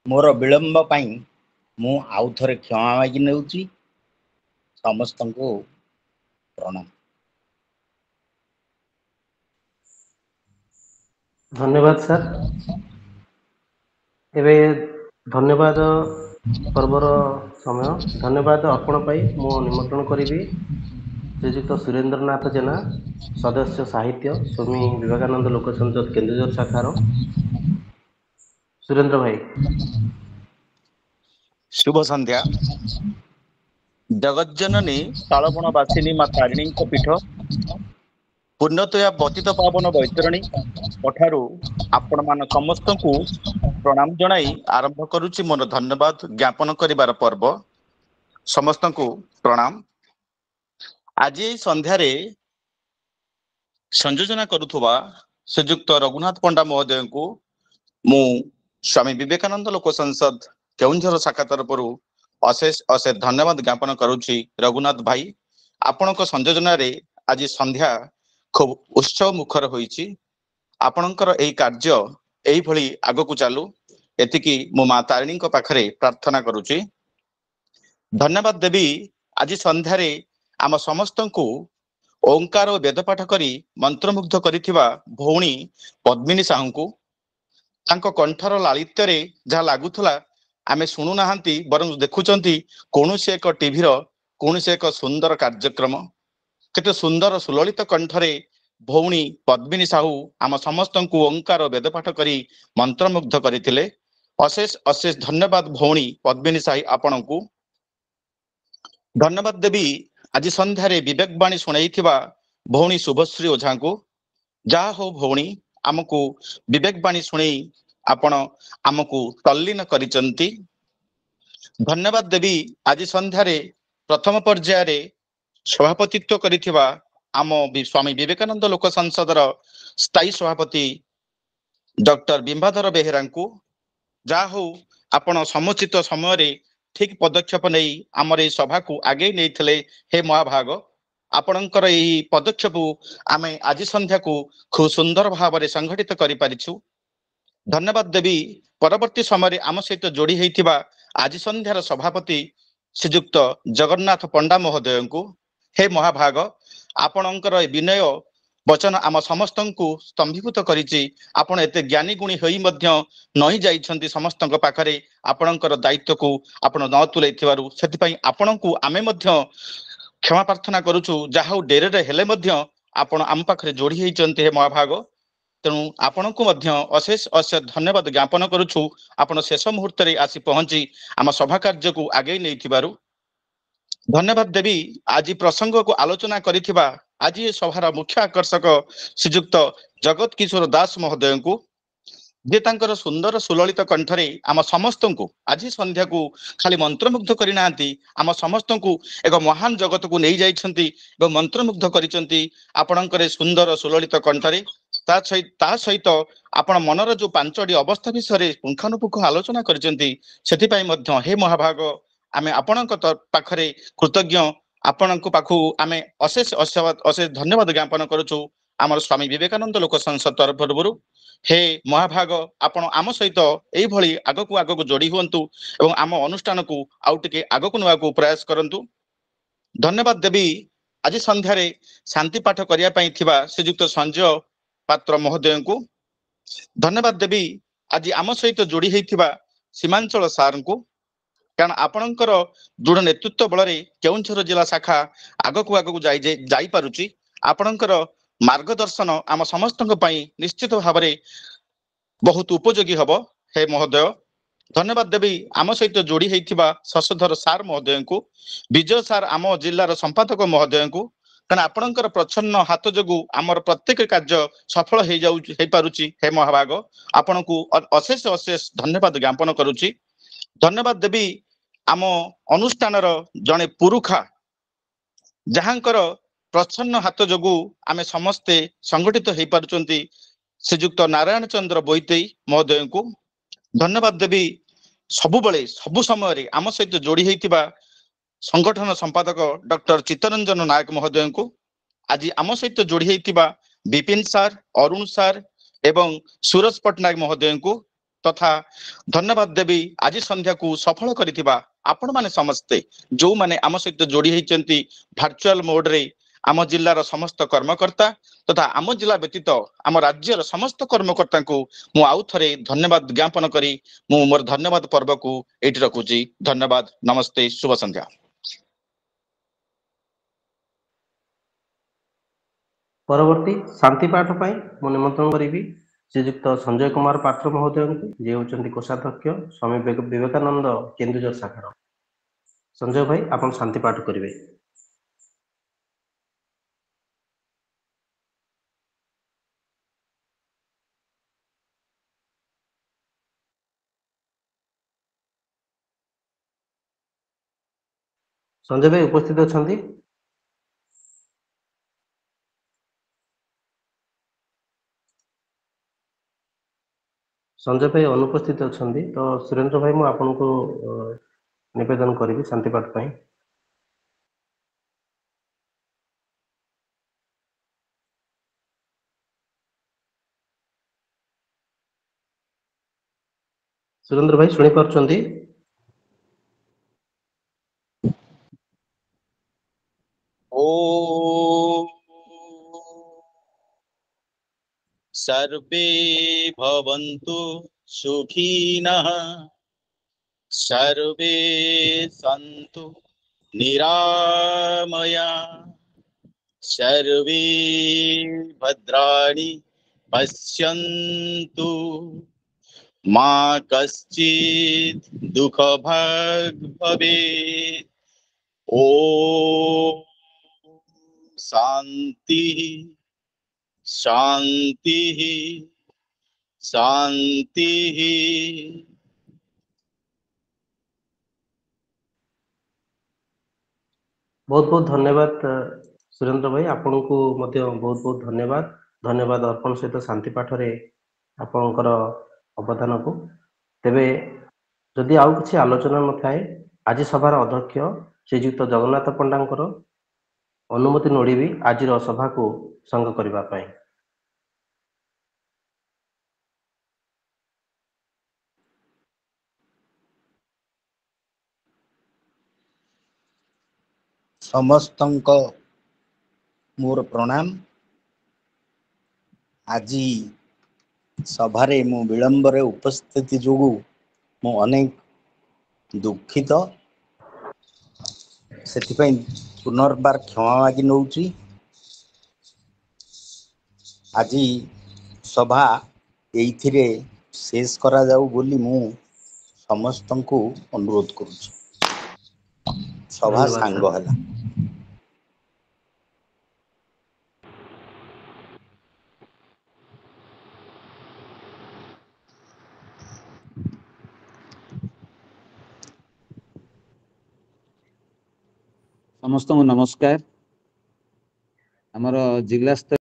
ମୋର ବିଳମ୍ବ ପାଇଁ ମୁଁ ଆଉ ଥରେ କ୍ଷମା ମାଗି ନେଉଛି। ସମସ୍ତଙ୍କୁ ପ୍ରଣାମ। ଧନ୍ୟବାଦ ସାର୍। ଏବେ ଧନ୍ୟବାଦ ପର୍ବର ସମୟ। ଧନ୍ୟବାଦ ଅର୍ପଣ ପାଇଁ ମୁଁ ନିମନ୍ତ୍ରଣ କରିବି ଶ୍ରୀଯୁକ୍ତ ସୁରେନ୍ଦ୍ରନାଥ ଜେନା, ସଦସ୍ୟ ସାହିତ୍ୟ, ସ୍ୱାମୀ ବିବେକାନନ୍ଦ ଲୋକ ସଂସଦ କେନ୍ଦୁଝର ଶାଖାର। ସୁରେନ୍ଦ୍ର ଭାଇ। ଶୁଭ ସନ୍ଧ୍ୟା। ଜଗଜ୍ଜନନୀ ଶାଳବଣବାସିନୀ ମା ତାରିଣୀଙ୍କ ପୀଠ ପୁଣ୍ୟତୟା ପତିତ ପାବନ ବୈତରଣୀ ଠାରୁ ଆପଣମାନ ସମସ୍ତଙ୍କୁ ପ୍ରଣାମ ଜଣାଇ ଆରମ୍ଭ କରୁଛି ମୋର ଧନ୍ୟବାଦ ଜ୍ଞାପନ କରିବାର ପର୍ବ। ସମସ୍ତଙ୍କୁ ପ୍ରଣାମ। ଆଜି ଏହି ସନ୍ଧ୍ୟାରେ ସଂଯୋଜନା କରୁଥିବା ଶ୍ରୀଯୁକ୍ତ ରଘୁନାଥ ପଣ୍ଡା ମହୋଦୟଙ୍କୁ ମୁଁ ସ୍ୱାମୀ ବିବେକାନନ୍ଦ ଲୋକ ସଂସଦ କେଉଁଝର ଶାଖା ତରଫରୁ ଅଶେଷ ଅଶେଷ ଧନ୍ୟବାଦ ଜ୍ଞାପନ କରୁଛି। ରଘୁନାଥ ଭାଇ, ଆପଣଙ୍କ ସଂଯୋଜନାରେ ଆଜି ସନ୍ଧ୍ୟା ଖୁବ ଉତ୍ସବ ମୁଖର ହୋଇଛି। ଆପଣଙ୍କର ଏହି କାର୍ଯ୍ୟ ଏଇଭଳି ଆଗକୁ ଚାଲୁ, ଏତିକି ମୁଁ ମା ତାରିଣୀଙ୍କ ପାଖରେ ପ୍ରାର୍ଥନା କରୁଛି। ଧନ୍ୟବାଦ ଦେବି ଆଜି ସନ୍ଧ୍ୟାରେ ଆମ ସମସ୍ତଙ୍କୁ ଓଙ୍କାର ଓ ବେଦ ପାଠ କରି ମନ୍ତ୍ରମୁଗ୍ଧ କରିଥିବା ଭଉଣୀ ପଦ୍ମିନୀ ସାହୁଙ୍କୁ। ତାଙ୍କ କଣ୍ଠର ଲାଳିତ୍ୟରେ ଯାହା ଲାଗୁଥିଲା ଆମେ ଶୁଣୁନାହାନ୍ତି, ବରଂ ଦେଖୁଛନ୍ତି କୌଣସି ଏକ ଟିଭିର କୌଣସି ଏକ ସୁନ୍ଦର କାର୍ଯ୍ୟକ୍ରମ। କେତେ ସୁନ୍ଦର ସୁଲଳିତ କଣ୍ଠରେ ଭଉଣୀ ପଦ୍ମିନୀ ସାହୁ ଆମ ସମସ୍ତଙ୍କୁ ଓଙ୍କାର ବେଦ ପାଠ କରି ମନ୍ତ୍ରମୁଗ୍ଧ କରିଥିଲେ। ଅଶେଷ ଅଶେଷ ଧନ୍ୟବାଦ ଭଉଣୀ ପଦ୍ମିନୀ ସାହି ଆପଣଙ୍କୁ। ଧନ୍ୟବାଦ ଦେବି ଆଜି ସନ୍ଧ୍ୟାରେ ବିବେକ ବାଣୀ ଶୁଣାଇଥିବା ଭଉଣୀ ଶୁଭଶ୍ରୀ ଓଝାଙ୍କୁ। ଯାହା ହଉ ଭଉଣୀ, ଆମକୁ ବିବେକ ବାଣୀ ଶୁଣେଇ ଆପଣ ଆମକୁ ତଲ୍ଲୀନ କରିଛନ୍ତି। ଧନ୍ୟବାଦ ଦେବି ଆଜି ସନ୍ଧ୍ୟାରେ ପ୍ରଥମ ପର୍ଯ୍ୟାୟରେ ସଭାପତିତ୍ୱ କରିଥିବା ଆମ ସ୍ୱାମୀ ବିବେକାନନ୍ଦ ଲୋକ ସଂସଦର ସ୍ଥାୟୀ ସଭାପତି ଡକ୍ଟର ବିମ୍ବାଧର ବେହେରାଙ୍କୁ। ଯାହା ହଉ ଆପଣ ସମୁଚିତ ସମୟରେ ଠିକ ପଦକ୍ଷେପ ନେଇ ଆମର ଏହି ସଭାକୁ ଆଗେଇ ନେଇଥିଲେ। ହେ ମହାଭାଗ, ଆପଣଙ୍କର ଏହି ପଦକ୍ଷେପକୁ ଆମେ ଆଜି ସନ୍ଧ୍ୟାକୁ ଖୁବ ସୁନ୍ଦର ଭାବରେ ସଂଗଠିତ କରିପାରିଛୁ। ଧନ୍ୟବାଦ ଦେବି ପରବର୍ତ୍ତୀ ସମୟରେ ଆମ ସହିତ ଯୋଡ଼ି ହୋଇଥିବା ଆଜି ସନ୍ଧ୍ୟାର ସଭାପତି ଶ୍ରୀଯୁକ୍ତ ଜଗନ୍ନାଥ ପଣ୍ଡା ମହୋଦୟଙ୍କୁ। ହେ ମହାଭାଗ, ଆପଣଙ୍କର ଏ ବିନୟ ବଚନ ଆମ ସମସ୍ତଙ୍କୁ ସ୍ତମ୍ଭୀଭୂତ କରିଛି। ଆପଣ ଏତେ ଜ୍ଞାନୀ ଗୁଣୀ ହୋଇ ମଧ୍ୟ ନଇଁ ଯାଇଛନ୍ତି ସମସ୍ତଙ୍କ ପାଖରେ ଆପଣଙ୍କର ଦାୟିତ୍ୱକୁ ଆପଣ ନ ତୁଲାଇଥିବାରୁ। ସେଥିପାଇଁ ଆପଣଙ୍କୁ ଆମେ ମଧ୍ୟ କ୍ଷମା ପ୍ରାର୍ଥନା କରୁଛୁ। ଯାହା ହଉ ଡେରିରେ ହେଲେ ମଧ୍ୟ ଆପଣ ଆମ ପାଖରେ ଯୋଡ଼ି ହେଇଛନ୍ତି ହେ ମହାଭାଗ। ତେଣୁ ଆପଣଙ୍କୁ ମଧ୍ୟ ଅଶେଷ ଅଶେଷ ଧନ୍ୟବାଦ ଜ୍ଞାପନ କରୁଛୁ, ଆପଣ ଶେଷ ମୁହୂର୍ତ୍ତରେ ଆସି ପହଞ୍ଚି ଆମ ସଭା କାର୍ଯ୍ୟକୁ ଆଗେଇ ନେଇଥିବାରୁ। ଧନ୍ୟବାଦ ଦେବି ଆଜି ପ୍ରସଙ୍ଗକୁ ଆଲୋଚନା କରିଥିବା ଆଜି ଏ ସଭାର ମୁଖ୍ୟ ଆକର୍ଷକ ଶ୍ରୀଯୁକ୍ତ ଜଗତ କିଶୋର ଦାସ ମହୋଦୟଙ୍କୁ, ଯେ ତାଙ୍କର ସୁନ୍ଦର ସୁଲଳିତ କଣ୍ଠରେ ଆମ ସମସ୍ତଙ୍କୁ ଆଜି ସନ୍ଧ୍ୟାକୁ ଖାଲି ମନ୍ତ୍ରମୁଗ୍ଧ କରିନାହାନ୍ତି, ଆମ ସମସ୍ତଙ୍କୁ ଏକ ମହାନ ଜଗତକୁ ନେଇ ଯାଇଛନ୍ତି ଏବଂ ମନ୍ତ୍ରମୁଗ୍ଧ କରିଛନ୍ତି ଆପଣଙ୍କର ସୁନ୍ଦର ସୁଲଳିତ କଣ୍ଠରେ। ତା ସହିତ ଆପଣ ମନର ଯୋଉ ପାଞ୍ଚଟି ଅବସ୍ଥା ବିଷୟରେ ପୁଙ୍ଖାନୁପୁଙ୍ଖ ଆଲୋଚନା କରିଛନ୍ତି, ସେଥିପାଇଁ ମଧ୍ୟ ହେ ମହାଭାଗ ଆମେ ଆପଣଙ୍କ ପାଖରେ କୃତଜ୍ଞ। ଆପଣଙ୍କ ପାଖକୁ ଆମେ ଅଶେଷ ଅଶେଷ ଧନ୍ୟବାଦ ଜ୍ଞାପନ କରୁଛୁ ଆମର ସ୍ୱାମୀ ବିବେକାନନ୍ଦ ଲୋକ ସଂସଦ ତରଫରୁ। ହେ ମହାଭାଗ, ଆପଣ ଆମ ସହିତ ଏଇଭଳି ଆଗକୁ ଆଗକୁ ଯୋଡ଼ି ହୁଅନ୍ତୁ ଏବଂ ଆମ ଅନୁଷ୍ଠାନକୁ ଆଉ ଟିକେ ଆଗକୁ ନେବାକୁ ପ୍ରୟାସ କରନ୍ତୁ। ଧନ୍ୟବାଦ ଦେବି ଆଜି ସନ୍ଧ୍ୟାରେ ଶାନ୍ତି ପାଠ କରିବା ପାଇଁ ଥିବା ଶ୍ରୀଯୁକ୍ତ ସଞ୍ଜୟ ପାତ୍ର ମହୋଦୟଙ୍କୁ। ଧନ୍ୟବାଦ ଦେବି ଆଜି ଆମ ସହିତ ଯୋଡ଼ି ହେଇଥିବା ସୀମାଞ୍ଚଳ ସାର୍ଙ୍କୁ, କାରଣ ଆପଣଙ୍କର ଦୃଢ଼ ନେତୃତ୍ୱ ବଳରେ କେଉଁଝର ଜିଲ୍ଲା ଶାଖା ଆଗକୁ ଆଗକୁ ଯାଇପାରୁଛି। ଆପଣଙ୍କର ମାର୍ଗଦର୍ଶନ ଆମ ସମସ୍ତଙ୍କ ପାଇଁ ନିଶ୍ଚିତ ଭାବରେ ବହୁତ ଉପଯୋଗୀ ହବ ହେ ମହୋଦୟ। ଧନ୍ୟବାଦ ଦେବି ଆମ ସହିତ ଯୋଡ଼ି ହେଇଥିବା ଶଶଧର ସାର୍ ମହୋଦୟଙ୍କୁ, ବିଜୟ ସାର୍ ଆମ ଜିଲ୍ଲାର ସମ୍ପାଦକ ମହୋଦୟଙ୍କୁ, କାରଣ ଆପଣଙ୍କର ପ୍ରଚ୍ଛନ୍ନ ହାତ ଯୋଗୁଁ ଆମର ପ୍ରତ୍ୟେକ କାର୍ଯ୍ୟ ସଫଳ ହେଇପାରୁଛି ହେ ମହାଭାଗ। ଆପଣଙ୍କୁ ଅଶେଷ ଅଶେଷ ଧନ୍ୟବାଦ ଜ୍ଞାପନ କରୁଛି। ଧନ୍ୟବାଦ ଦେବି ଆମ ଅନୁଷ୍ଠାନର ଜଣେ ପୁରୁଖା, ଯାହାଙ୍କର ପ୍ରଚ୍ଛନ୍ନ ହାତ ଯୋଗୁଁ ଆମେ ସମସ୍ତେ ସଂଗଠିତ ହେଇପାରୁଛନ୍ତି, ଶ୍ରୀଯୁକ୍ତ ନାରାୟଣ ଚନ୍ଦ୍ର ବୋଇତେଇ ମହୋଦୟଙ୍କୁ। ଧନ୍ୟବାଦ ଦେବି ସବୁବେଳେ ସବୁ ସମୟରେ ଆମ ସହିତ ଯୋଡ଼ି ହେଇଥିବା संगठन संपादक डॉक्टर चित्तरंजन नायक महोदय को आज आम सहित जोड़ी होता विपिन सार अरुण सार एवं सूरज पट्टनायक महोदय को तथा धन्यवाद देवी आज संध्या को सफल करिथिबा आपण माने समस्ते जो माने आम सहित जोड़ी होती वर्चुअल मोड रे आम जिल्लार समस्त कर्मकर्ता तथा आम जिला व्यतीत आम राज्यर समस्त कर्मकर्ता को मु आउ थरे धन्यवाद ज्ञापन करी मु मोर धन्यवाद पर्व को एठी रखुची। धन्यवाद, नमस्ते, शुभ संध्या। परवर्ती शांति पाठ पाई मु निमंत्रण करी श्रीजुक्त संजय कुमार पात्र महोदय को जे होचंती कोषाध्यक्ष स्वामी विवेकानंद केन्दुझर शाखार। संजय भाई आपण शांति पाठ करिवे। संजय भाई उपस्थित अछंती? संजय भाई अनुपस्थित अछंती तो सुरेंद्र भाई मु आपनको निवेदन करी शांति पाठ पाई। सुरेंद्र भाई सुनी पारुचंती? ओ सर्वे भवन्तु सुखिनः सर्वे सन्तु निरामया सर्वे भद्राणि पश्यन्तु मा कश्चित् दुःखभाग् भवेत्। ॐ शान्तिः शान्तिः शान्तिः। बहुत बहुत धन्यवाद सुरेंद्र भाई, आपन को मध्य बहुत बहुत धन्यवाद। धन्यवाद अर्पण सहित शांति पाठ रे आपनकर अवदान को। तेबे जदि आउ किछि आलोचना न थाए आज सभार अध्यक्ष श्रीजुक्त जगन्नाथ पंडांकर अनुमति लोड़ीबी आज सभा को संग करबा पाई। समस्तंक मोर प्रणाम। आज सभारे मु विलंबरे उपस्थिति जोगु मु अनेक दुखित, सेथिपाई पुनर्बार क्षमा मागी नौची। आज सभा एइथिरे शेष करा जाऊ बोली मु समस्तंकु अनुरोध करूची। सभा धन्यवाद सांग सर। हला। समस्त को नमस्कार। आमर जिला